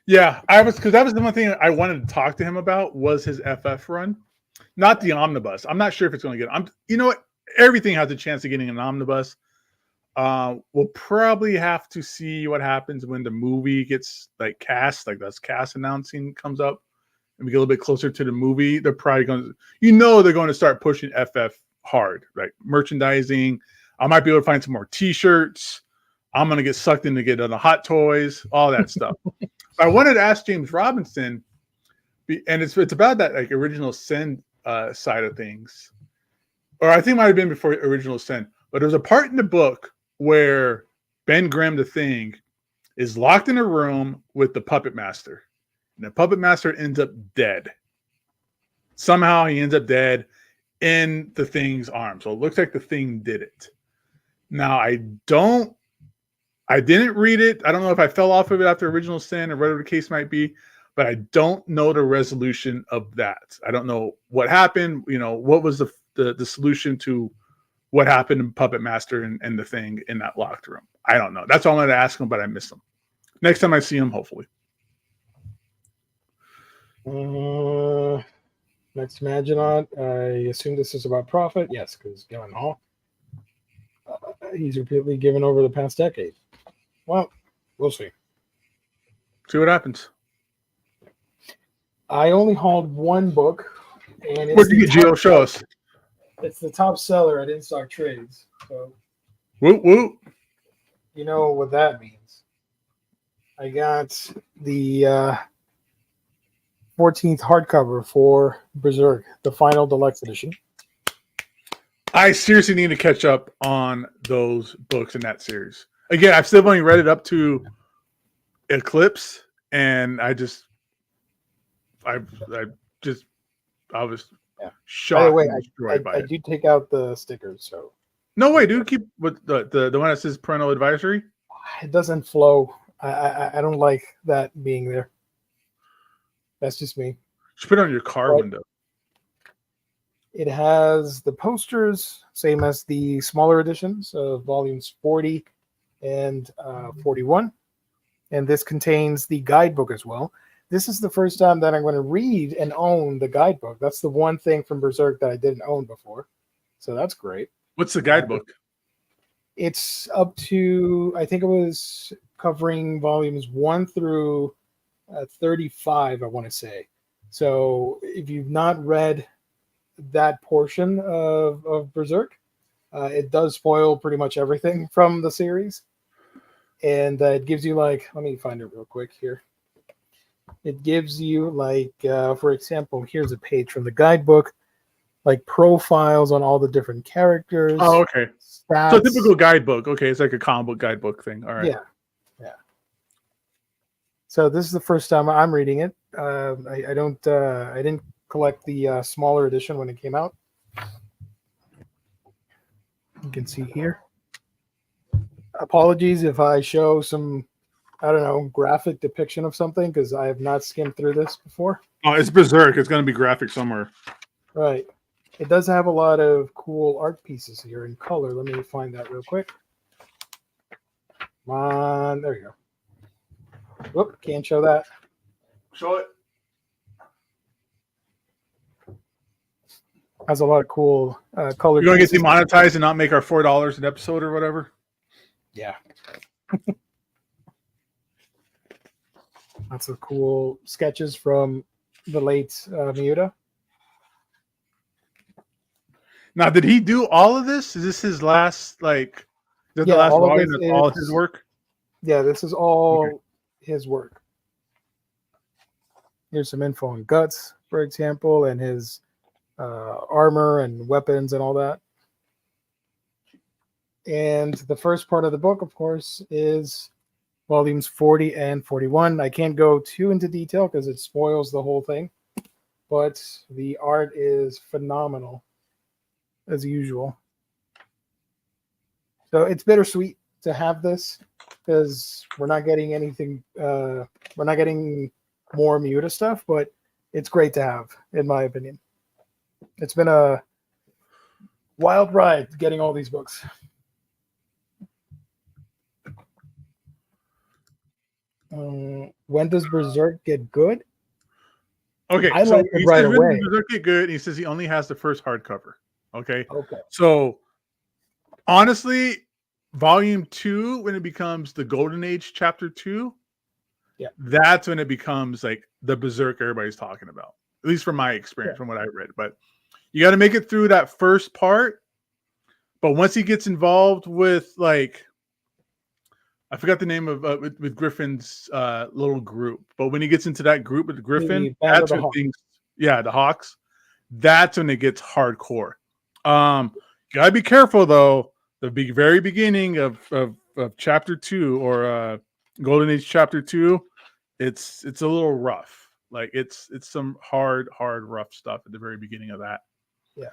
B: Yeah, because that was the one thing I wanted to talk to him about was his FF run, not the omnibus. I'm not sure if it's going to get. You know what? Everything has a chance of getting an omnibus. We'll probably have to see what happens when the movie gets like cast, like that's cast announcing comes up, and we get a little bit closer to the movie. They're probably going to, they're going to start pushing FF hard, like merchandising. I might be able to find some more T-shirts. I'm going to get sucked in to get the hot toys, all that stuff. I wanted to ask James Robinson, and it's about that like Original Sin side of things, or I think it might have been before Original Sin. But there's a part in the book where Ben Grimm, the Thing, is locked in a room with the Puppet Master, and the Puppet Master ends up dead. Somehow he ends up dead in the Thing's arm. So it looks like the Thing did it. Now I didn't read it. I don't know if I fell off of it after Original Sin or whatever the case might be, but I don't know the resolution of that. I don't know what happened. What was the solution to what happened in Puppet Master and the Thing in that locked room. I don't know. That's all I wanted to ask him, but I missed him. Next time I see him, hopefully.
A: Next Maginot. I assume this is about Prophet. Yes, because Gillen Hall. He's repeatedly given over the past decade. Well, we'll see.
B: See what happens.
A: I only hauled one book. And
B: What did you get, Gio? Show us.
A: It's the top seller at In-Stock Trades. So,
B: whoop, whoop.
A: You know what that means. I got the 14th hardcover for Berserk, the final deluxe edition.
B: I seriously need to catch up on those books in that series. Again, I've still only read it up to Eclipse, and I was shocked.
A: By the way, I do take out the stickers. So
B: no way, dude. Keep with the one that says parental advisory.
A: It doesn't flow. I don't like that being there. That's just me.
B: Just put it on your car window.
A: It has the posters, same as the smaller editions of volumes 40 and 41. And this contains the guidebook as well. This is the first time that I'm going to read and own the guidebook. That's the one thing from Berserk that I didn't own before. So that's great.
B: What's the guidebook?
A: It's up to, I think it was covering volumes 1 through 35, I want to say. So if you've not read that portion of Berserk, it does spoil pretty much everything from the series. And it gives you let me find it real quick here. It gives you for example, here's a page from the guidebook, profiles on all the different characters.
B: Oh, okay.
A: Stats.
B: So typical guidebook. Okay, it's like a comic book guidebook thing. All right.
A: Yeah. So this is the first time I'm reading it. I didn't collect the smaller edition when it came out. You can see here. Apologies if I show some, graphic depiction of something, because I have not skimmed through this before.
B: Oh, it's Berserk. It's going to be graphic somewhere.
A: Right. It does have a lot of cool art pieces here in color. Let me find that real quick. Come on. There you go. Whoop, can't show that.
B: Show it.
A: Has a lot of cool color.
B: You're going to get demonetized and not make our $4 an episode or whatever?
A: Yeah. Lots of cool sketches from the late Miura.
B: Now, did he do all of this? Is this his last, the last volume? That's all his work?
A: Yeah, this is all his work. Here's some info on Guts, for example, and his armor and weapons and all that. And the first part of the book, of course, is volumes 40 and 41. I can't go too into detail because it spoils the whole thing. but the art is phenomenal as usual. So it's bittersweet to have this because we're not getting anything. We're not getting more Miura stuff, but it's great to have, in my opinion. It's been a wild ride getting all these books. When does Berserk get good?
B: Okay,
A: I
B: so
A: like it
B: he
A: right
B: says when
A: away.
B: does Berserk get good? And he says he only has the first hardcover. Okay.
A: Okay.
B: So honestly, volume 2, when it becomes the Golden Age chapter 2,
A: yeah,
B: that's when it becomes like the Berserk everybody's talking about. At least from my experience, from what I read. But you got to make it through that first part. But once he gets involved with like, I forgot the name of with Griffin's little group, but when he gets into that group with Griffin, that's when things, the Hawks, that's when it gets hardcore. You gotta be careful though. The very beginning of chapter 2 or Golden Age chapter 2, it's a little rough. Like it's some hard rough stuff at the very beginning of that.
A: Yeah.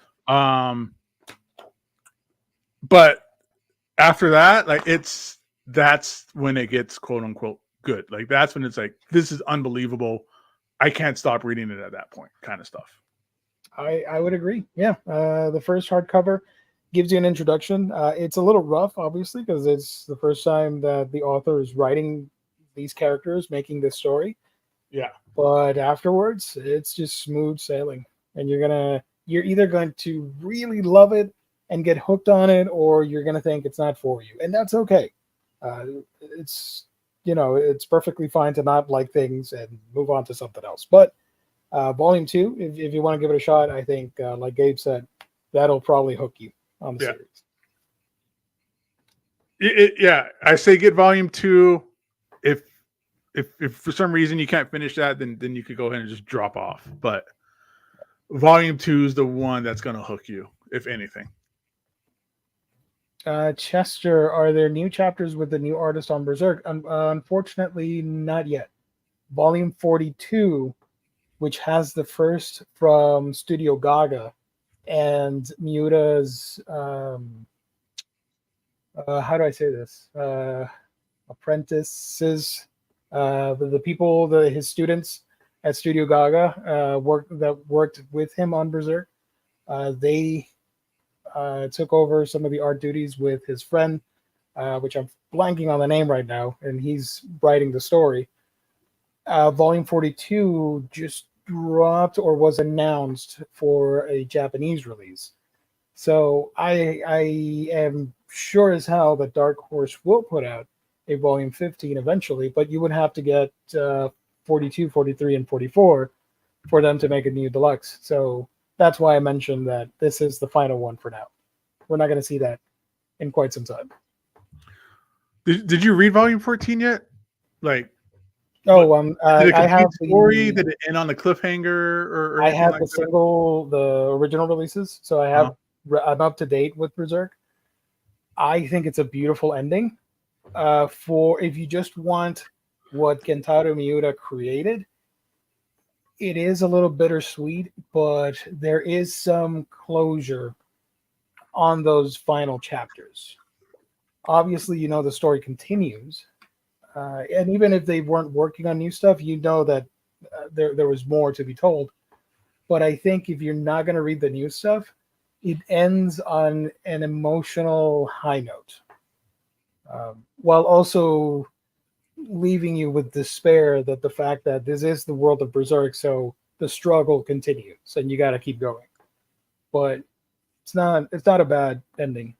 B: But after that, like that's when it gets quote unquote good. Like that's when it's like, this is unbelievable. I can't stop reading it at that point, kind of stuff.
A: I would agree. Yeah. The first hardcover gives you an introduction. It's a little rough, obviously, because it's the first time that the author is writing these characters, making this story.
B: Yeah.
A: But afterwards, it's just smooth sailing. And you're either going to really love it and get hooked on it, or you're going to think it's not for you. And that's okay. It's perfectly fine to not like things and move on to something else. But volume 2, if you want to give it a shot, I think, like Gabe said, that'll probably hook you on the
B: series. I say get volume 2. If for some reason you can't finish that, then you could go ahead and just drop off. But volume 2 is the one that's going to hook you, if anything.
A: Chester, are there new chapters with the new artist on Berserk? Unfortunately, not yet. Volume 42, which has the first from Studio Gaga and Miura's, how do I say this? Apprentices, the people, his students at Studio Gaga worked with him on Berserk. They took over some of the art duties with his friend, which I'm blanking on the name right now, and he's writing the story. Volume 42 just dropped or was announced for a Japanese release. So I am sure as hell that Dark Horse will put out a volume 15 eventually, but you would have to get 42, 43, and 44 for them to make a new deluxe. So that's why I mentioned that this is the final one for now. We're not going to see that in quite some time.
B: Did you read volume 14 yet? Like,
A: I have the
B: story. Did it end on the cliffhanger or
A: I have
B: like
A: the original releases, so I have I'm up to date with Berserk. I think it's a beautiful ending. For if you just want what Kentaro Miura created, it is a little bittersweet, but there is some closure on those final chapters. Obviously, the story continues. And even if they weren't working on new stuff, that there was more to be told. But I think if you're not going to read the new stuff, it ends on an emotional high note, while also leaving you with despair that the fact that this is the world of Berserk, so the struggle continues and you got to keep going. But it's not a bad ending.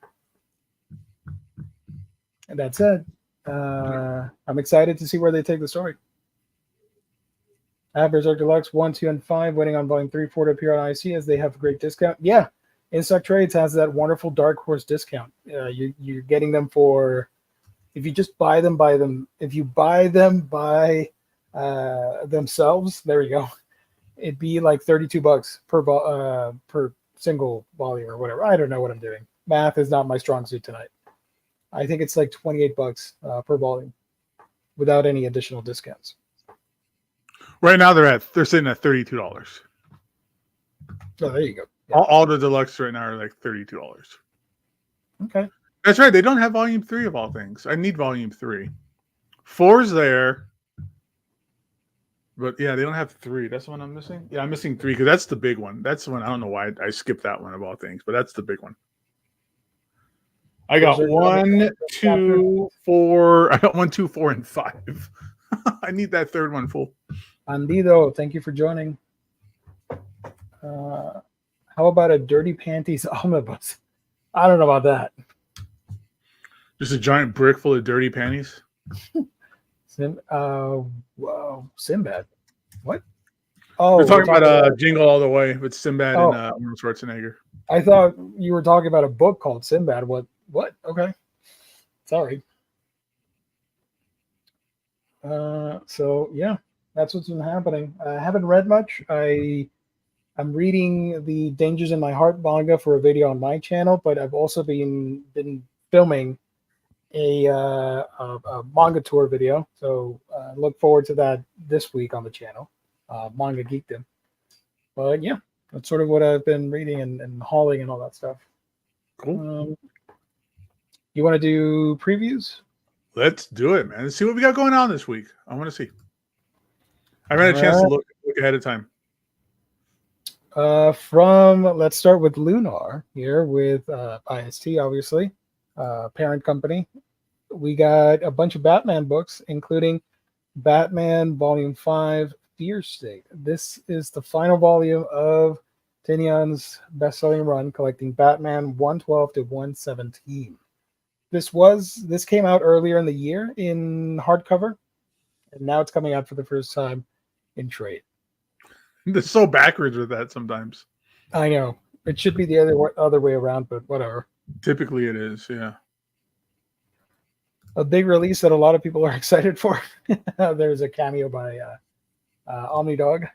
A: And that said, I'm excited to see where they take the story. I have Berserk Deluxe 1, 2, and 5 waiting on volume 3, 4 to appear on IC as they have a great discount. Yeah, In-Stock Trades has that wonderful Dark Horse discount. You're getting them for, if you just buy them, if you buy them by themselves, there you go. It'd be like $32 per single volume or whatever. I don't know what I'm doing. Math is not my strong suit tonight. I think it's like $28 per volume without any additional discounts.
B: Right now they're sitting at $32.
A: Oh, there you go. Yeah.
B: All the deluxe right now are like $32.
A: Okay.
B: That's right. They don't have volume 3 of all things. I need volume 3. 4's there. But yeah, they don't have 3. That's the one I'm missing. Yeah, I'm missing 3 because that's the big one. That's the one. I don't know why I skipped that one of all things, but that's the big one. I got 1, 2, 4. I got 1, 2, 4, and 5. I need that third one full.
A: Andido, thank you for joining. How about a Dirty Panties Omnibus? I don't know about that.
B: Just a giant brick full of dirty panties.
A: Whoa, Sinbad. What? Oh,
B: we're talking about Jingle All the Way with Sinbad and Arnold Schwarzenegger.
A: I thought you were talking about a book called Sinbad. What? Okay. Sorry. So yeah, that's what's been happening. I haven't read much. I'm reading the Dangers in My Heart manga for a video on my channel, but I've also been filming a manga tour video. So look forward to that this week on the channel, Manga Geekdom. But yeah, that's sort of what I've been reading and hauling and all that stuff.
B: Cool.
A: You want to do previews?
B: Let's do it, man. Let's see what we got going on this week. I want to see. I haven't had a chance to look ahead of time.
A: Let's start with Lunar here with IST, obviously, parent company. We got a bunch of Batman books, including Batman Volume 5, Fear State. This is the final volume of Tynion's best-selling run, collecting Batman 112 to 117. This came out earlier in the year in hardcover, and now it's coming out for the first time in trade.
B: They're so backwards with that sometimes.
A: I know. It should be the other way around, but whatever. Typically
B: it is, yeah.
A: A big release that a lot of people are excited for. There's a cameo by Omnidog.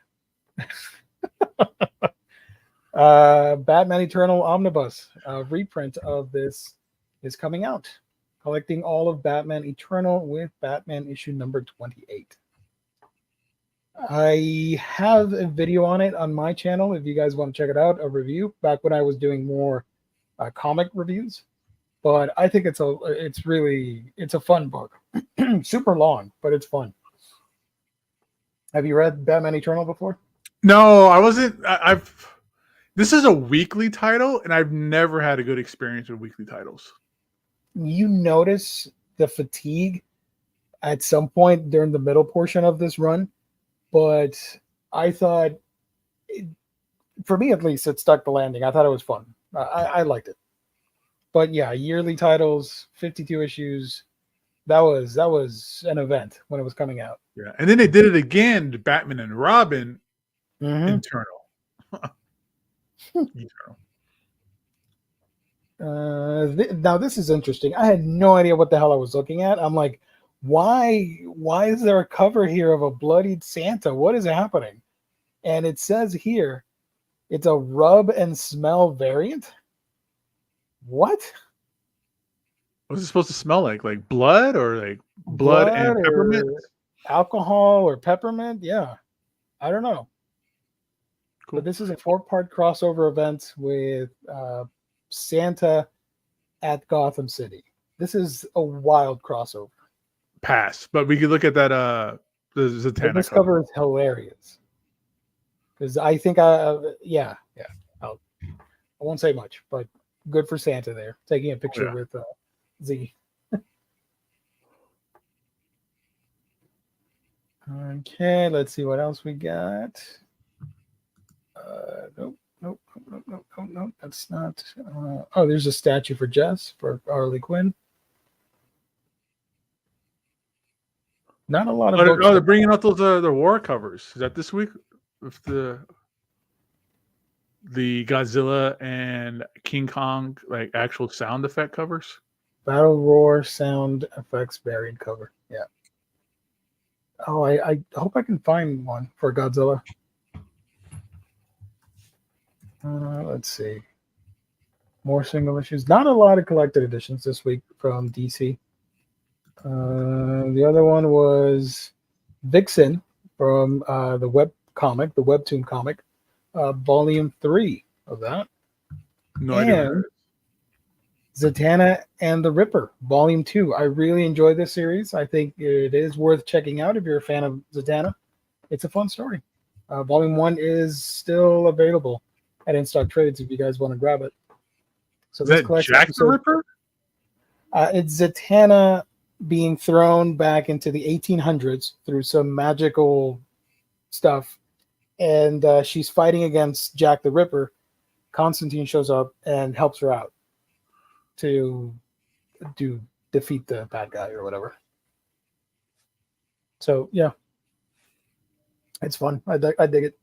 A: Batman Eternal Omnibus. A reprint of this is coming out, collecting all of Batman Eternal with Batman issue number 28. I have a video on it on my channel if you guys want to check it out, a review back when I was doing more comic reviews. But I think it's a fun book. Super long, but it's fun. Have you read Batman Eternal before?
B: No, I wasn't. This is a weekly title, and I've never had a good experience with weekly titles.
A: You notice the fatigue at some point during the middle portion of this run, but I thought, for me at least, it stuck the landing. I thought it was fun. I liked it. But yeah, yearly titles, 52 issues. That was an event when it was coming out.
B: Yeah, and then they did it again to Batman and Robin, Internal. Eternal.
A: Now this is interesting. I had no idea what the hell I was looking at. I'm like, why is there a cover here of a bloodied Santa? What is happening? And it says here, it's a rub and smell variant. What?
B: What's it supposed to smell like? Like blood or like blood and peppermint?
A: Alcohol or peppermint? Yeah. I don't know. Cool. But this is a 4-part crossover event with Santa at Gotham City. This is a wild crossover.
B: Pass. But we could look at that the Zatanna
A: this cover is hilarious. Because I think I won't say much, but good for Santa there. Taking a picture with Z. Okay, let's see what else we got. Nope. That's not. There's a statue for Jess, for Harley Quinn. Not a lot of books.
B: Oh, they're bringing out those the war covers. Is that this week? With the Godzilla and King Kong like actual sound effect covers.
A: Battle Roar sound effects variant cover. Yeah. Oh, I hope I can find one for Godzilla. Let's see. More single issues. Not a lot of collected editions this week from DC. The other one was Vixen from the webtoon comic, Volume 3 of that.
B: No idea.
A: And Zatanna and the Ripper, Volume 2. I really enjoyed this series. I think it is worth checking out if you're a fan of Zatanna. It's a fun story. Volume 1 is still available at In-Stock Trades if you guys want to grab it. So
B: Is
A: this
B: that
A: collection
B: Jack the Ripper?
A: It's Zatanna being thrown back into the 1800s through some magical stuff, and she's fighting against Jack the Ripper. Constantine shows up and helps her out to defeat the bad guy or whatever. So yeah, it's fun. I dig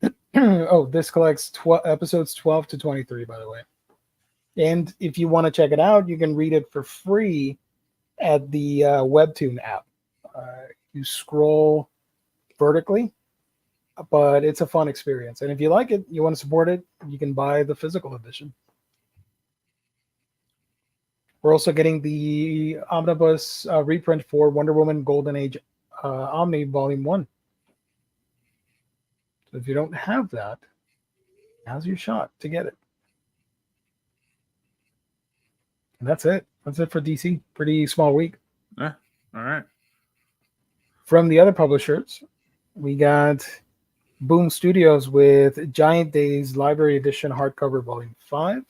A: it. Oh, this collects episodes 12 to 23, by the way. And if you want to check it out, you can read it for free at the Webtoon app. You scroll vertically, but it's a fun experience. And if you like it, you want to support it, you can buy the physical edition. We're also getting the Omnibus reprint for Wonder Woman Golden Age Omni Volume 1. So if you don't have that, now's your shot to get it. And that's it. That's it for DC. Pretty small week.
B: Yeah. All right.
A: From the other publishers, we got Boom Studios with Giant Days Library Edition Hardcover Volume 5.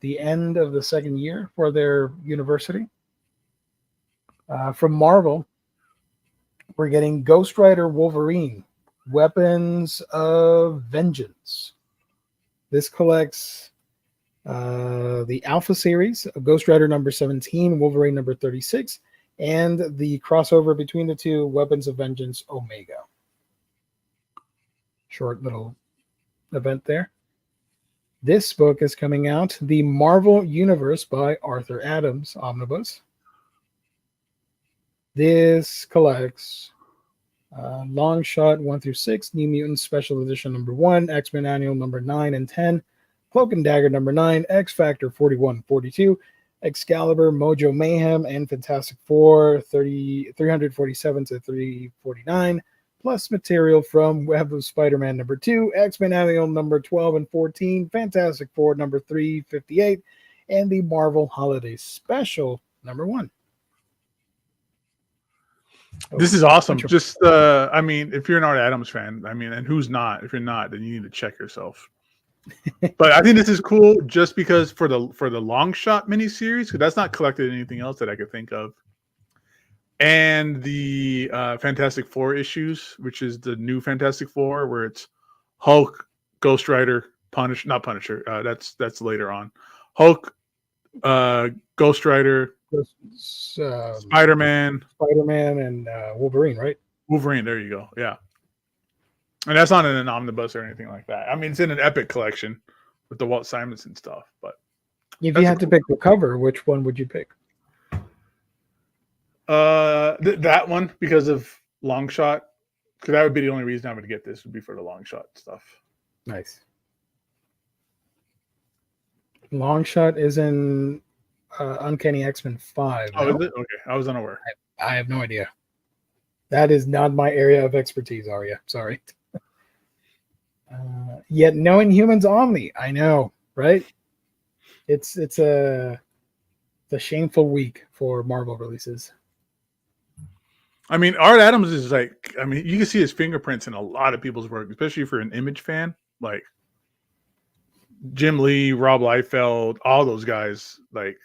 A: The end of the second year for their university. From Marvel, we're getting Ghost Rider Wolverine, Weapons of Vengeance. This collects the Alpha series of Ghost Rider number 17, Wolverine number 36, and the crossover between the two, Weapons of Vengeance Omega. Short little event there. This book is coming out, The Marvel Universe by Arthur Adams, Omnibus. This collects Long Shot 1 through 6, New Mutants Special Edition number 1, X-Men Annual number 9 and 10, Cloak and Dagger number 9, X Factor 41, 42, Excalibur, Mojo Mayhem, and Fantastic Four 347 to 349, plus material from Web of Spider-Man number 2, X-Men Annual number 12 and 14, Fantastic Four number 358, and the Marvel Holiday Special number 1.
B: This is awesome. Just, I mean, if you're an Art Adams fan, I mean, and who's not? If you're not, then you need to check yourself. But I think this is cool just because for the Long Shot miniseries, because that's not collected anything else that I could think of. And the Fantastic Four issues, which is the new Fantastic Four, where it's Hulk, Ghost Rider, not Punisher. That's later on. Hulk, Ghost Rider, Spider-Man,
A: and Wolverine, right?
B: Wolverine. There you go. Yeah. And that's not in an omnibus or anything like that. I mean, it's in an Epic collection with the Walt Simonson stuff. But
A: if you had to pick the cover, which one would you pick?
B: That one, because of Long Shot. Because that would be the only reason I would get this, would be for the Long Shot stuff.
A: Nice. Long Shot is in Uncanny X-Men 5.
B: Oh, is it? Okay. I was unaware.
A: I have no idea. That is not my area of expertise, Arya. Sorry. Yet knowing humans Omni, I know, right? It's a shameful week for Marvel releases.
B: I mean, Art Adams is like, I mean, you can see his fingerprints in a lot of people's work, especially for an Image fan, like Jim Lee, Rob Liefeld, all those guys, like,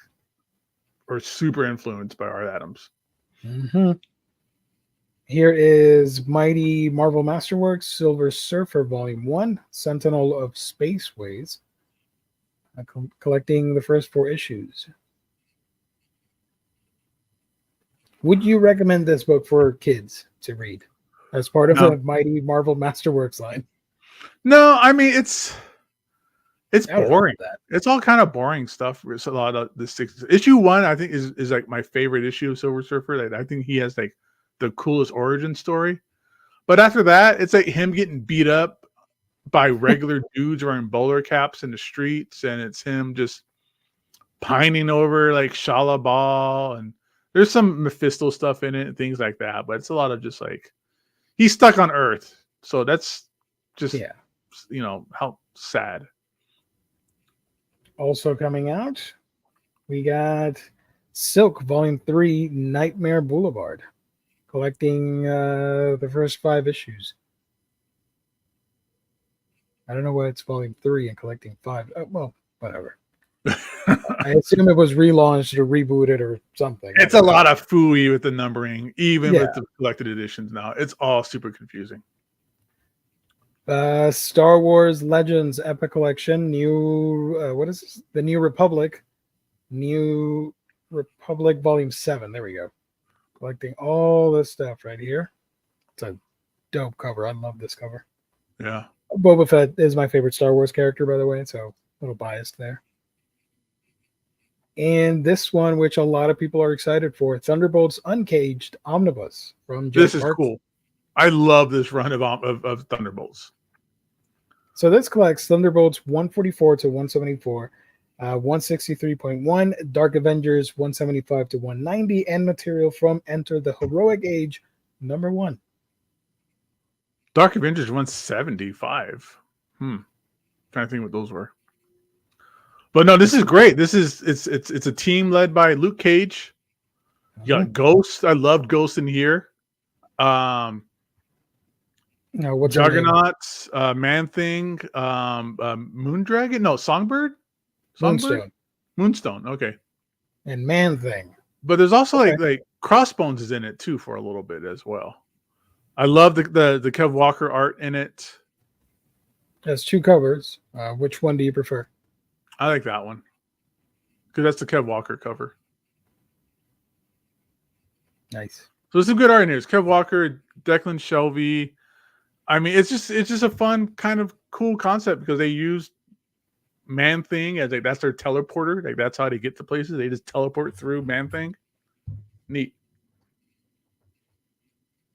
B: are super influenced by Art Adams.
A: Mm-hmm. Here is Mighty Marvel Masterworks Silver Surfer Volume 1, Sentinel of Spaceways, collecting the first 4 issues. Would you recommend this book for kids to read as part of the Mighty Marvel Masterworks line?
B: No, I mean, it's boring. It's all kind of boring stuff. It's a lot of the 6 issue 1, I think, is like my favorite issue of Silver Surfer. Like, I think he has like the coolest origin story. But after that, it's like him getting beat up by regular dudes wearing bowler caps in the streets, and it's him just pining over like Shala Ball, and there's some Mephisto stuff in it and things like that. But it's a lot of just like he's stuck on Earth So that's just,
A: Yeah.
B: how sad.
A: Also coming out, we got Silk Volume 3 Nightmare Boulevard, collecting the first 5 issues. I don't know why it's Volume 3 and collecting 5. Well, whatever. I assume it was relaunched or rebooted or something.
B: It's a lot of phooey with the numbering, even
A: Yeah.
B: with the collected editions now. It's all super confusing.
A: Star Wars Legends Epic Collection, new, what is this? The New Republic Volume 7. There we go. Collecting all this stuff right here. It's a dope cover. I love this cover.
B: Yeah.
A: Boba Fett is my favorite Star Wars character, by the way, so a little biased there. And this one, which a lot of people are excited for, Thunderbolts Uncaged Omnibus from Jay
B: This is
A: Park.
B: cool. I love this run of Thunderbolts.
A: So this collects Thunderbolts 144 to 174, 163.1, Dark Avengers 175 to 190, and material from Enter the Heroic Age #1.
B: Dark Avengers 175. Trying to think what those were. But no, this is great. It's a team led by Luke Cage. You got Ghost. I loved Ghost in here.
A: What's
B: Juggernauts, Man Thing, Moondragon. No, Songbird. Moonstone. Okay.
A: And Man Thing.
B: But there's also like Crossbones is in it too for a little bit as well. I love the Kev Walker art in it.
A: There's 2 covers. Which one do you prefer?
B: I like that one because that's the Kev Walker cover.
A: Nice.
B: So there's some good art in here. It's Kev Walker, Declan Shelby. I mean, it's just a fun kind of cool concept because they use Man Thing as that's their teleporter. Like that's how they get to places. They just teleport through Man Thing. Neat.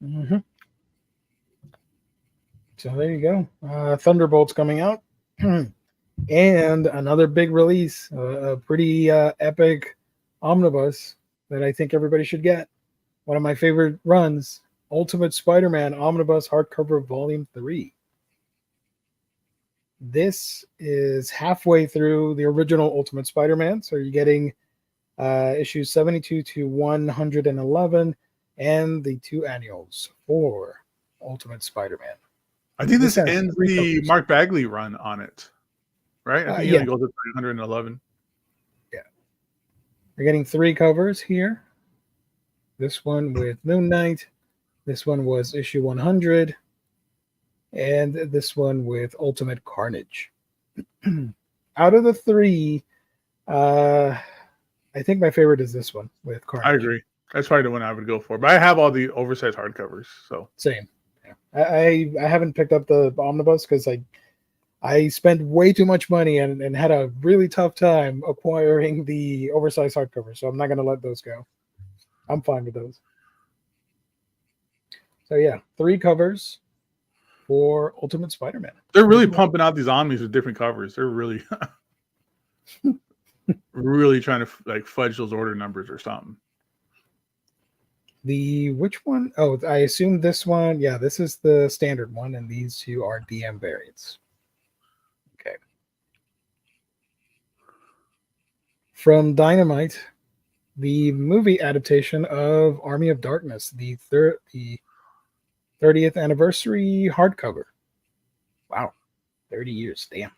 A: Mm-hmm. So there you go. Thunderbolts coming out. And another big release, a pretty epic omnibus that I think everybody should get. One of my favorite runs, Ultimate Spider-Man Omnibus Hardcover Volume 3. This is halfway through the original Ultimate Spider-Man, so you're getting issues 72 to 111 and the 2 annuals for Ultimate Spider-Man.
B: I think this ends the Mark Bagley run on it. Right? I think he only goes to 111.
A: Yeah. We're getting 3 covers here. This one with Moon Knight. This one was issue 100. And this one with Ultimate Carnage. Out of the 3, I think my favorite is this one with Carnage.
B: I agree. That's probably the one I would go for. But I have all the oversized hardcovers. So
A: same. Yeah. I haven't picked up the omnibus because I spent way too much money and had a really tough time acquiring the oversized hardcover, so I'm not going to let those go. I'm fine with those. So yeah, 3 covers for Ultimate Spider-Man.
B: They're really pumping out these Omnis with different covers. They're really, really trying to fudge those order numbers or something.
A: Which one? Oh, I assume this one. Yeah, this is the standard one, and these 2 are DM variants. Okay. From Dynamite, the movie adaptation of Army of Darkness, the 30th anniversary hardcover. Wow, 30 years, damn.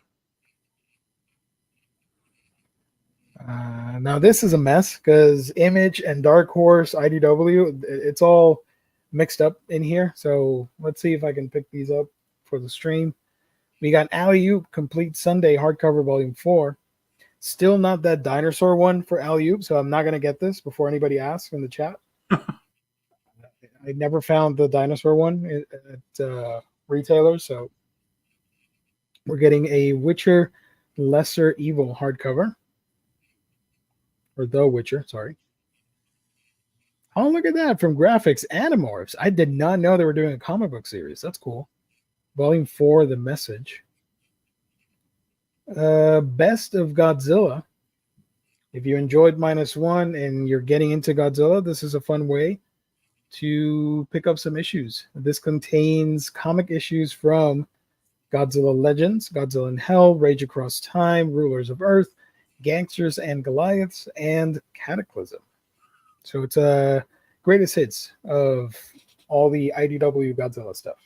A: Now this is a mess because Image and Dark Horse, IDW, it's all mixed up in here. So let's see if I can pick these up for the stream. We got Alley-Oop Complete Sunday hardcover volume 4. Still not that dinosaur one for Alley-Oop, so I'm not going to get this before anybody asks in the chat. I never found the dinosaur one at retailers, so we're getting a Witcher Lesser Evil hardcover. Or The Witcher, sorry. Oh, look at that. From Graphics, Animorphs. I did not know they were doing a comic book series. That's cool. Volume 4, The Message. Best of Godzilla. If you enjoyed -1 and you're getting into Godzilla, this is a fun way to pick up some issues. This contains comic issues from Godzilla Legends, Godzilla in Hell, Rage Across Time, Rulers of Earth, Gangsters and Goliaths, and Cataclysm. So it's a greatest hits of all the IDW Godzilla stuff.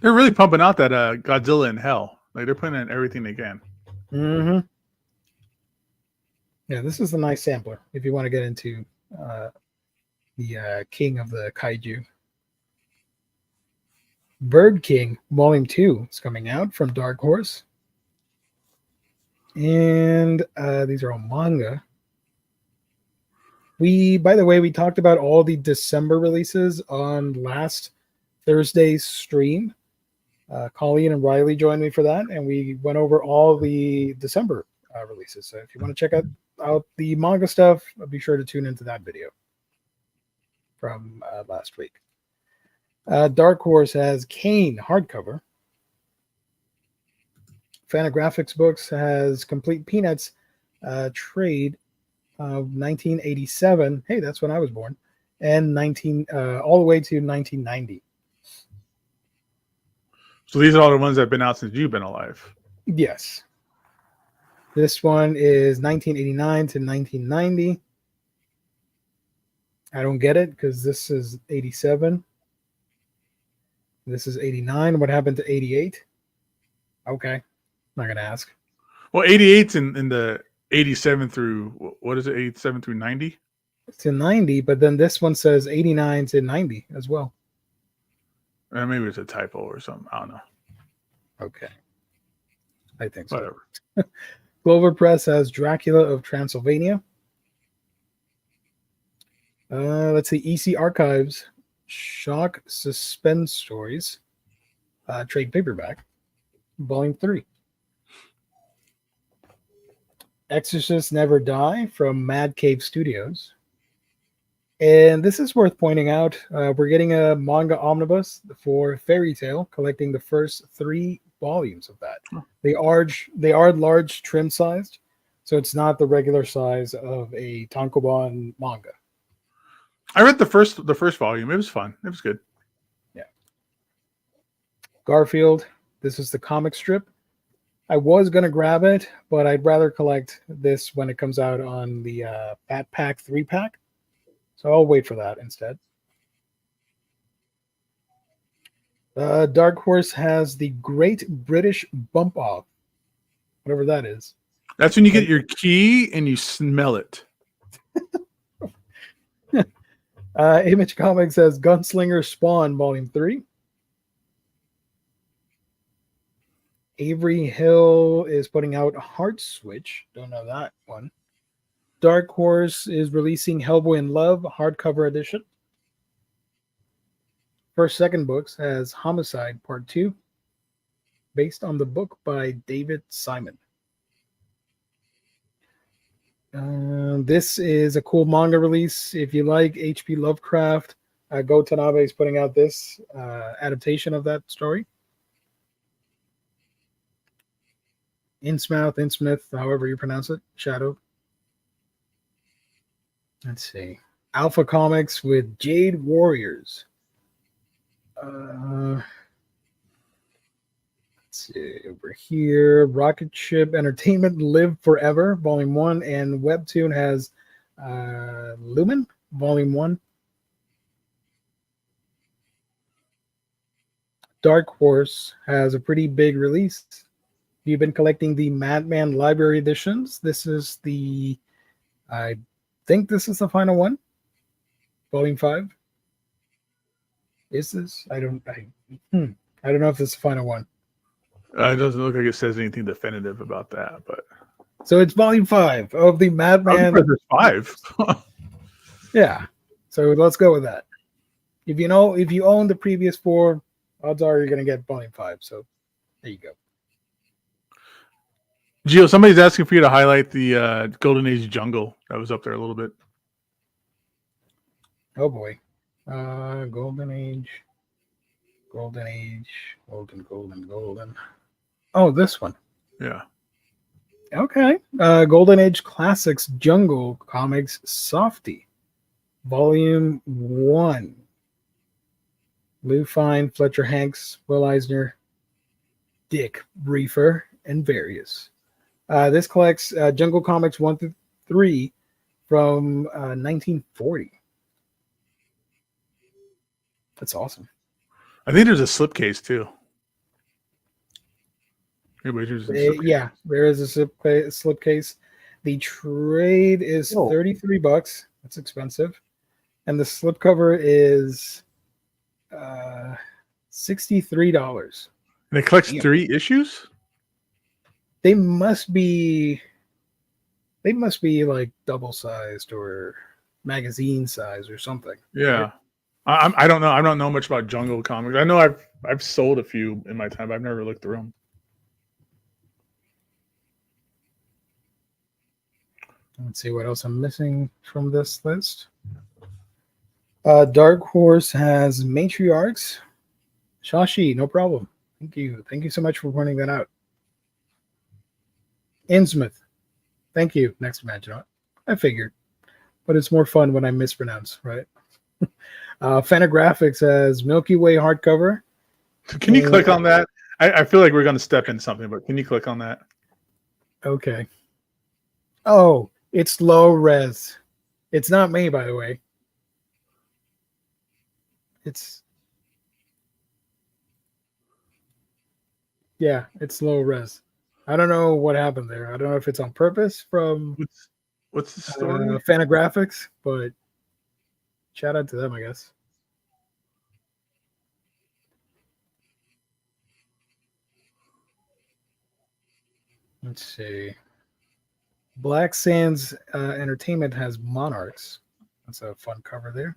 B: They're really pumping out that Godzilla in Hell. Like they're putting in everything they can.
A: Mm-hmm. Yeah, this is a nice sampler if you want to get into the King of the Kaiju. Bird King Volume 2 is coming out from Dark Horse. And these are all manga. By the way, we talked about all the December releases on last Thursday's stream. Colleen and Riley joined me for that, and we went over all the December releases. So if you want to check out the manga stuff, be sure to tune into that video from last week. Dark Horse has Kane hardcover. Fantagraphics Books has Complete Peanuts trade of 1987. Hey, that's when I was born, and all the way to 1990.
B: So these are all the ones that have been out since you've been alive.
A: Yes. This one is 1989 to 1990. I don't get it because this is 87. This is 89. What happened to 88? Okay. Not going to ask.
B: Well, 88's in the 87 through, what is it, 87 through 90?
A: To 90, but then this one says 89 to 90 as well.
B: Maybe it's a typo or something. I don't know.
A: Okay. I think so.
B: Whatever.
A: Clover Press has Dracula of Transylvania. Let's see. EC Archives, Shock Suspense Stories, trade paperback, Volume 3. Exorcists Never Die from Mad Cave Studios. And this is worth pointing out. We're getting a manga omnibus for Fairy Tail, collecting the first 3 volumes of that. They are large trim sized, so it's not the regular size of a tankobon manga.
B: I read the first volume. It was fun. It was good.
A: Yeah. Garfield. This is the comic strip. I was gonna grab it, but I'd rather collect this when it comes out on the Fat Pack 3-pack. So I'll wait for that instead. Dark Horse has the Great British Bump Off, whatever that is.
B: That's when you get your key and you smell it.
A: Image Comics has Gunslinger Spawn Volume 3. Avery Hill is putting out Heart Switch. Don't know that one. Dark Horse is releasing Hellboy in Love hardcover edition. First Second Books has Homicide Part 2, based on the book by David Simon. This is a cool manga release. If you like H.P. Lovecraft, Go Tanabe is putting out this adaptation of that story. Innsmouth, however you pronounce it, Shadow. Let's see. Alpha Comics with Jade Warriors. Let's see over here. Rocket Ship Entertainment Live Forever, Volume 1, and Webtoon has Lumen, Volume 1. Dark Horse has a pretty big release. You've been collecting the Madman Library editions. This is I think this is the final one. Volume 5. Is this? I don't know if this is the final one.
B: It doesn't look like it says anything definitive about that, but
A: so it's Volume 5 of the Madman.
B: There's 5.
A: Yeah. So let's go with that. If you own the previous 4, odds are you're going to get Volume 5. So there you go.
B: Gio, somebody's asking for you to highlight the Golden Age Jungle that was up there a little bit.
A: Oh boy. Golden Age. Oh, this one.
B: Yeah.
A: Okay. Golden Age Classics Jungle Comics Softy, Volume 1. Lou Fine, Fletcher Hanks, Will Eisner, Dick Reefer, and various. This collects Jungle Comics 1 through 3 from 1940. That's awesome.
B: I think there's a slipcase too.
A: Yeah, there is a slipcase. The trade is $33. That's expensive. And the slipcover is $63.
B: And it collects 3 issues?
A: They must be like double sized or magazine size or something.
B: Yeah. Right? I don't know. I don't know much about Jungle Comics. I know I've sold a few in my time, but I've never looked through them.
A: Let's see what else I'm missing from this list. Dark Horse has Matriarchs. Shashi, no problem. Thank you. Thank you so much for pointing that out. Innsmouth. Thank you. Next match. I figured. But it's more fun when I mispronounce, right? Fantagraphics has Milky Way hardcover.
B: Can you click on that? I feel like we're going to step in something, but can you click on that?
A: Okay. Oh, it's low res. It's not me, by the way. It's low res. I don't know what happened there. I don't know if it's on purpose from
B: what's the story?
A: Fantagraphics, but shout out to them, I guess. Let's see. Black Sands Entertainment has Monarchs. That's a fun cover there.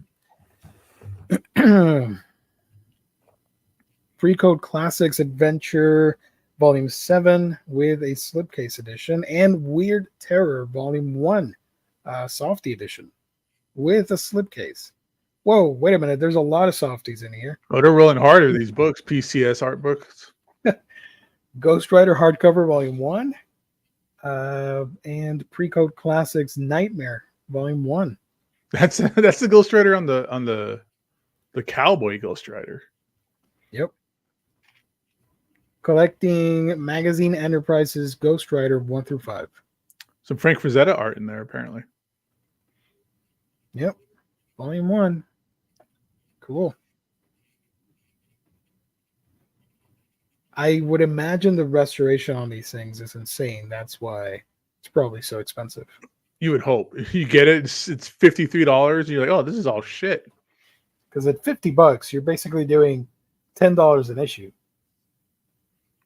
A: Free Code Classics Adventure Volume 7 with a slipcase edition, and Weird Terror Volume 1 Softie edition with a slipcase. Whoa, wait a minute. There's a lot of softies in here.
B: Oh, they're rolling hard with these books. PCS art books.
A: Ghost Rider hardcover Volume 1 and Pre-Code Classics Nightmare Volume 1.
B: That's the Ghost Rider on the cowboy Ghost Rider.
A: Yep. Collecting Magazine Enterprises Ghost Rider 1 through 5.
B: Some Frank Frazetta art in there, apparently.
A: Yep. Volume 1. Cool. I would imagine the restoration on these things is insane. That's why it's probably so expensive.
B: You would hope. You get it, it's $53, and you're like, oh, this is all shit.
A: Because at $50, you're basically doing $10 an issue.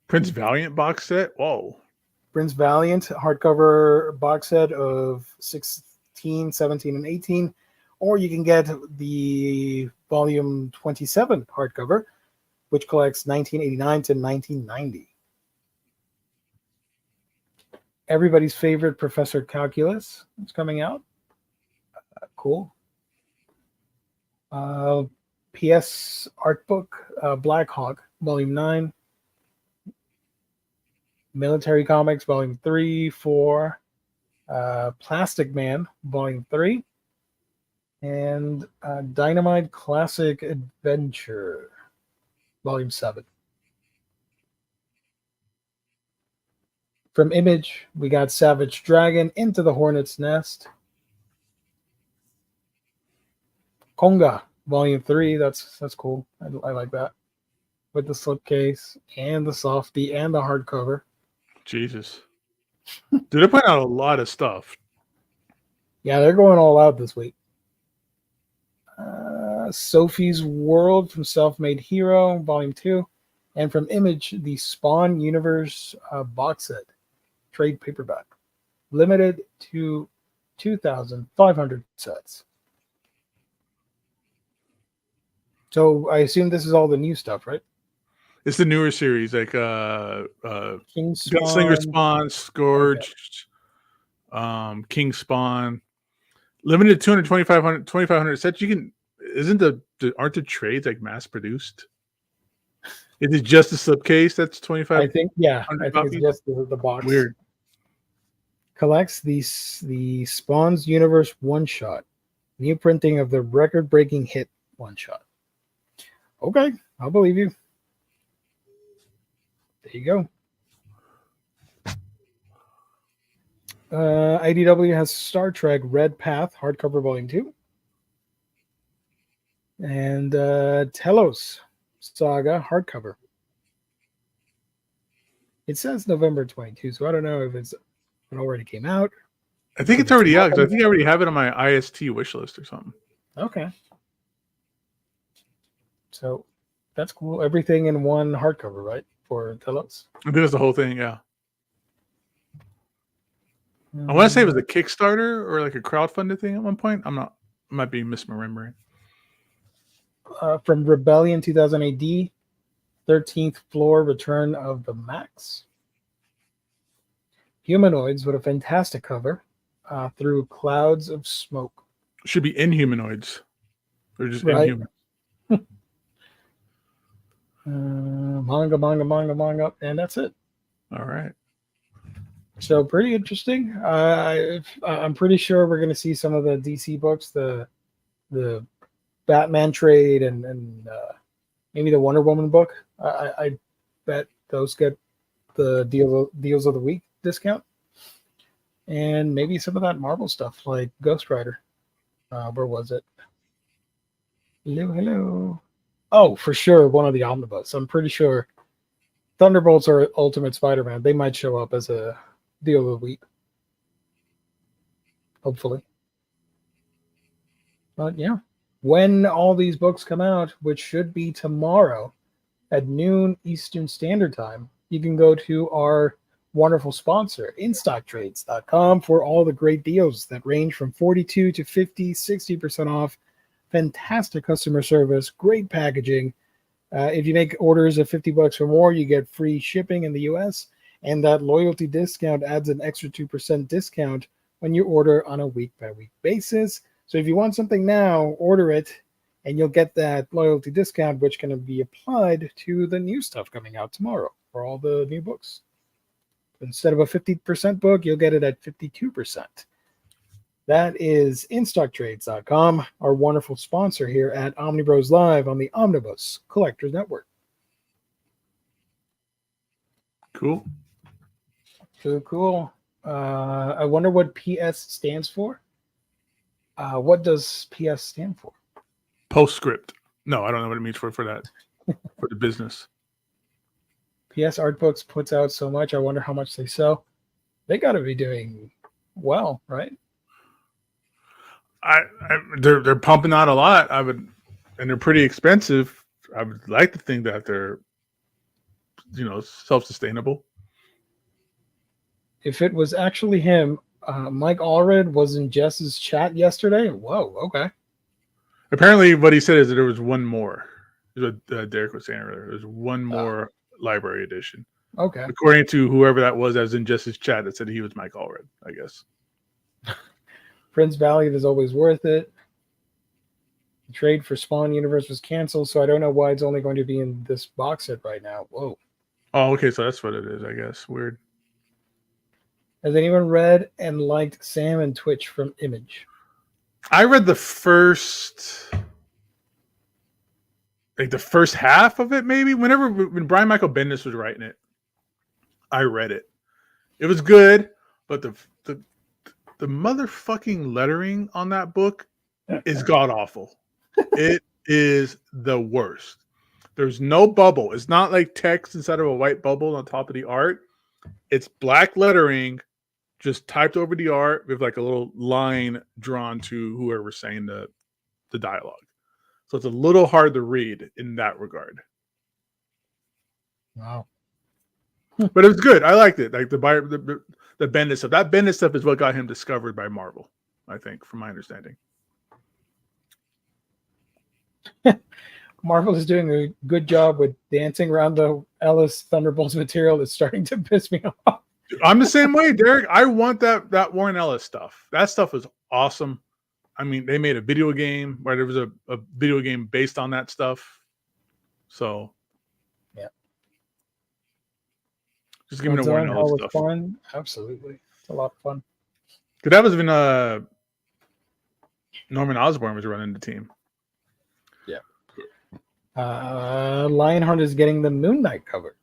B: Prince Valiant box set? Whoa.
A: Prince Valiant hardcover box set of 16, 17, and 18. Or you can get the volume 27 hardcover, which collects 1989 to 1990. Everybody's favorite Professor Calculus is coming out. Cool. PS art book, Black Hawk, Volume 9. Military Comics, Volume 3, 4. Plastic Man, Volume 3. And Dynamite Classic Adventure, Volume 7. From Image, we got Savage Dragon, Into the Hornet's Nest. Konga, Volume 3. That's cool. I like that. With the slipcase and the softie and the hardcover.
B: Jesus. Dude, they're putting out a lot of stuff.
A: Yeah, they're going all out this week. Sophie's World from Self-Made Hero, Volume 2. And from Image, the Spawn Universe box set, trade paperback. Limited to 2,500 sets. So I assume this is all the new stuff, right?
B: It's the newer series, like
A: King
B: Gunslinger Spawn, Scourged, okay. King Spawn. Limited 2,500 sets. You can aren't the trades like mass produced? Is it just the slipcase that's 25?
A: I think it's just the box.
B: Weird.
A: Collects the Spawn's Universe one shot. New printing of the record-breaking hit one shot. Okay, I'll believe you. There you go. IDW has Star Trek Red Path hardcover volume 2. And Telos Saga hardcover. It says November 22, so I don't know if it already came out.
B: I think it's already out, because I think I already have it on my IST wish list or something.
A: Okay. So that's cool. Everything in one hardcover, right? For Telos?
B: I think that's the whole thing, yeah. I want to say it was a Kickstarter or like a crowdfunded thing at one point. I might be misremembering.
A: From Rebellion 2000 AD, 13th floor Return of the Max. Humanoids with a fantastic cover. Through Clouds of Smoke.
B: Should be Inhumanoids. They're just
A: right.
B: Inhuman.
A: Manga, and that's it.
B: All right.
A: So pretty interesting. I'm pretty sure we're going to see some of the DC books, the Batman trade, and maybe the Wonder Woman book. I bet those get the deals of the week discount, and maybe some of that Marvel stuff like Ghost Rider. Where was it? Hello. Oh, for sure, one of the Omnibus. I'm pretty sure Thunderbolts or Ultimate Spider-Man, they might show up as a deal of the week. Hopefully. But yeah, when all these books come out, which should be tomorrow at noon Eastern Standard Time, you can go to our wonderful sponsor, InStockTrades.com, for all the great deals that range from 42 to 50, 60% off. Fantastic customer service, great packaging. If you make orders of $50 or more, you get free shipping in the US, and that loyalty discount adds an extra 2% discount when you order on a week-by-week basis. So if you want something now, order it, and you'll get that loyalty discount, which can be applied to the new stuff coming out tomorrow for all the new books. Instead of a 50% book, you'll get it at 52%. That is InStockTrades.com, our wonderful sponsor here at OmniBros Live on the Omnibus Collectors Network.
B: Cool.
A: Cool. I wonder what PS stands for. What does PS stand for?
B: Postscript. No, I don't know what it means for that. For the business.
A: PS Art Books puts out so much. I wonder how much they sell. They got to be doing well, right?
B: They're pumping out a lot. And they're pretty expensive. I would like to think that they're, self-sustainable.
A: If it was actually him, Mike Allred was in Jess's chat yesterday. Whoa, okay.
B: Apparently, what he said is that there was one more. Is what Derek was saying earlier. There's one more library edition.
A: Okay.
B: According to whoever that was in Jess's chat, that said he was Mike Allred, I guess.
A: Prince Valiant is always worth it. The trade for Spawn Universe was canceled, so I don't know why it's only going to be in this box set right now. Whoa.
B: Oh, okay, so that's what it is, I guess. Weird.
A: Has anyone read and liked Sam and Twitch from Image?
B: I read the first half of it, maybe. When Brian Michael Bendis was writing it, I read it. It was good, but the motherfucking lettering on that book is god awful. It is the worst. There's no bubble. It's not like text inside of a white bubble on top of the art. It's black lettering just typed over the art with like a little line drawn to whoever's saying the dialogue. So it's a little hard to read in that regard.
A: Wow.
B: But it was good. I liked it. Like the Bendis stuff. That Bendis stuff is what got him discovered by Marvel, I think, from my understanding.
A: Marvel is doing a good job with dancing around the Ellis Thunderbolts material. That's starting to piss me off.
B: I'm the same way, Derek. I want that Warren Ellis stuff. That stuff was awesome. I mean, they made a video game where there was a video game based on that stuff. So,
A: yeah.
B: Just give me the Warren Ellis stuff.
A: Fun. Absolutely. It's a lot of fun.
B: Because that was when Norman Osborn was running the team.
A: Yeah. Lionheart is getting the Moon Knight cover.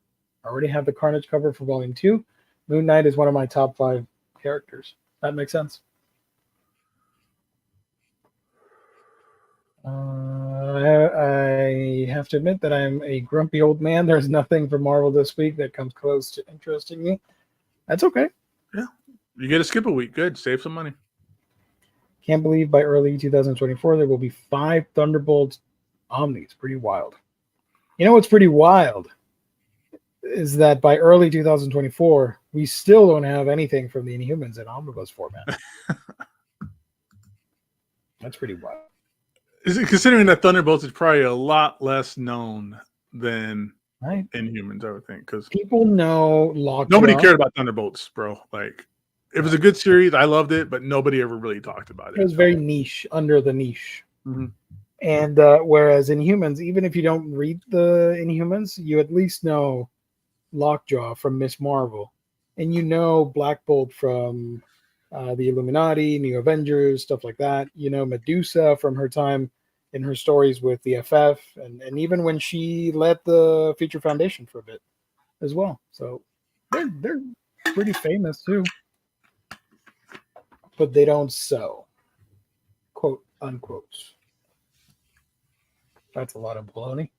A: I already have the Carnage cover for Volume 2. Moon Knight is one of my top 5 characters. That makes sense. I have to admit that I'm a grumpy old man. There's nothing for Marvel this week that comes close to interesting me. That's okay.
B: Yeah. You get to skip a week. Good. Save some money.
A: Can't believe by early 2024 there will be 5 Thunderbolts Omnis. Pretty wild. You know what's pretty wild is that by early 2024 we still don't have anything from the Inhumans in Omnibus format. That's pretty wild.
B: Considering that Thunderbolts is probably a lot less known than
A: Right.
B: Inhumans, I would think, because
A: People know Lockjaw.
B: nobody cared about Thunderbolts, bro. Like, it was a good series. I loved it, but nobody ever really talked about it.
A: It was very niche, under the niche.
B: Mm-hmm.
A: And whereas Inhumans, even if you don't read the Inhumans, you at least know Lockjaw from Miss Marvel, and you know Black Bolt from the Illuminati, New Avengers, stuff like that. You know Medusa from her time in her stories with the FF, and even when she led the Future Foundation for a bit as well. So they're pretty famous too, but they don't sew, quote unquote. That's a lot of baloney.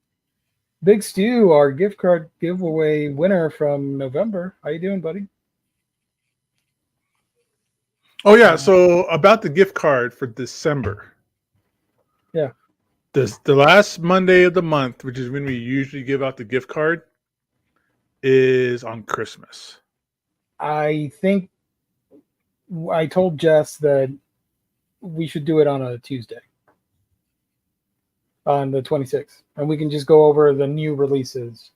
A: Big Stu, our gift card giveaway winner from November. How you doing, buddy?
B: Oh, yeah. So about the gift card for December.
A: Yeah.
B: The last Monday of the month, which is when we usually give out the gift card, is on Christmas.
A: I think I told Jess that we should do it on a Tuesday, on the 26th, and we can just go over the new releases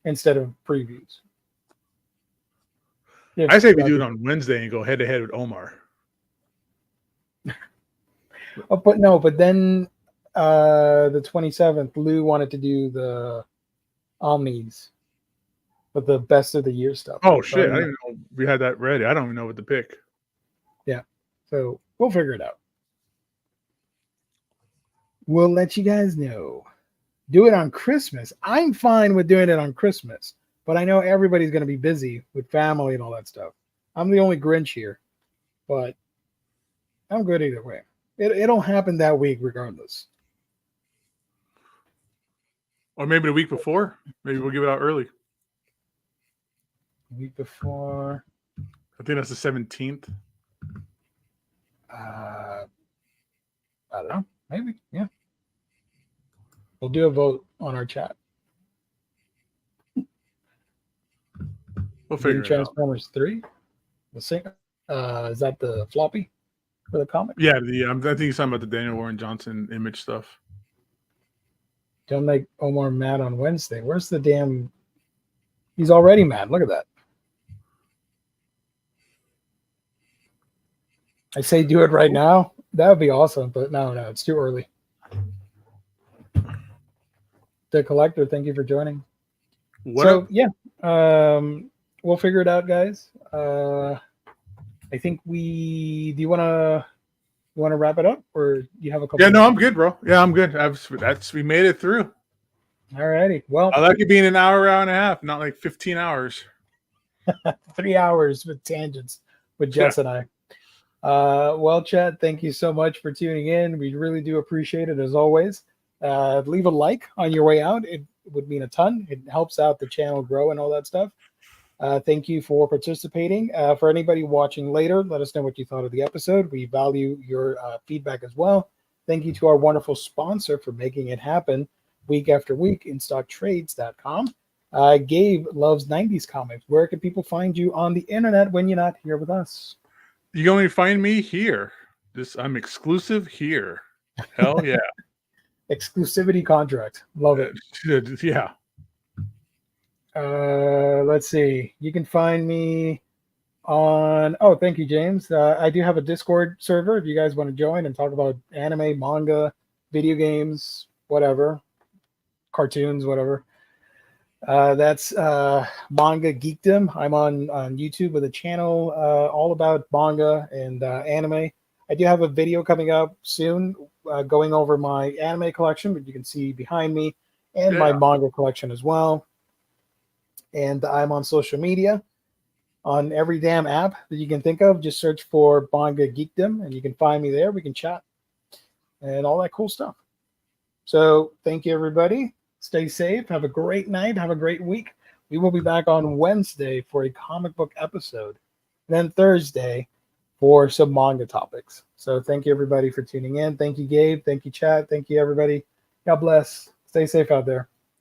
A: instead of previews.
B: I say we do it on Wednesday and go head to head with Omar.
A: Oh, but then the 27th, Lou wanted to do the Omnis, but the best of the year stuff.
B: Oh shit! I didn't know we had that ready. I don't even know what to pick.
A: Yeah, so we'll figure it out. We'll let you guys know. Do it on Christmas. I'm fine with doing it on Christmas, but I know everybody's going to be busy with family and all that stuff. I'm the only Grinch here, but I'm good either way. It'll happen that week regardless.
B: Or maybe the week before. Maybe we'll give it out early.
A: Week before.
B: I think that's the 17th.
A: I don't know. Maybe. Yeah. We'll do a vote on our chat.
B: We'll figure it out.
A: Transformers 3. The sing. Is that the floppy for the comic?
B: Yeah, I think he's talking about the Daniel Warren Johnson image stuff.
A: Don't make Omar mad on Wednesday. Where's the damn... He's already mad. Look at that. I say do it right now. That would be awesome, but no, it's too early. The Collector, thank you for joining. Yeah, we'll figure it out, guys. I think do you want to wrap it up, or do you have a couple?
B: Yeah, no, I'm good, bro. Yeah, I'm good. We made it through.
A: All righty. Well,
B: I like it being an hour and a half, not like 15 hours.
A: 3 hours with tangents with Jess and I. Well, Chad, thank you so much for tuning in. We really do appreciate it as always. Leave a like on your way out. It would mean a ton. It helps out the channel grow and all that stuff. Thank you for participating. For anybody watching later, let us know what you thought of the episode. We value your feedback as well. Thank you to our wonderful sponsor for making it happen week after week, InStockTrades.com. Gabe loves 90s comics. Where can people find you on the internet when you're not here with us?
B: You can only find me here. I'm exclusive here. Hell yeah.
A: Exclusivity contract. Love it.
B: Yeah.
A: Let's see. You can find me on... thank you, James. I do have a Discord server if you guys want to join and talk about anime, manga, video games, whatever, cartoons, whatever. That's Manga Geekdom. I'm on YouTube with a channel all about manga and anime. I do have a video coming up soon going over my anime collection, but you can see behind me and my
B: Yeah.
A: manga collection as well. And I'm on social media on every damn app that you can think of. Just search for Manga Geekdom and you can find me there. We can chat and all that cool stuff. So thank you, everybody. Stay safe. Have a great night. Have a great week. We will be back on Wednesday for a comic book episode, and then Thursday for some manga topics. So thank you, everybody, for tuning in. Thank you, Gabe. Thank you, chat. Thank you, everybody. God bless. Stay safe out there.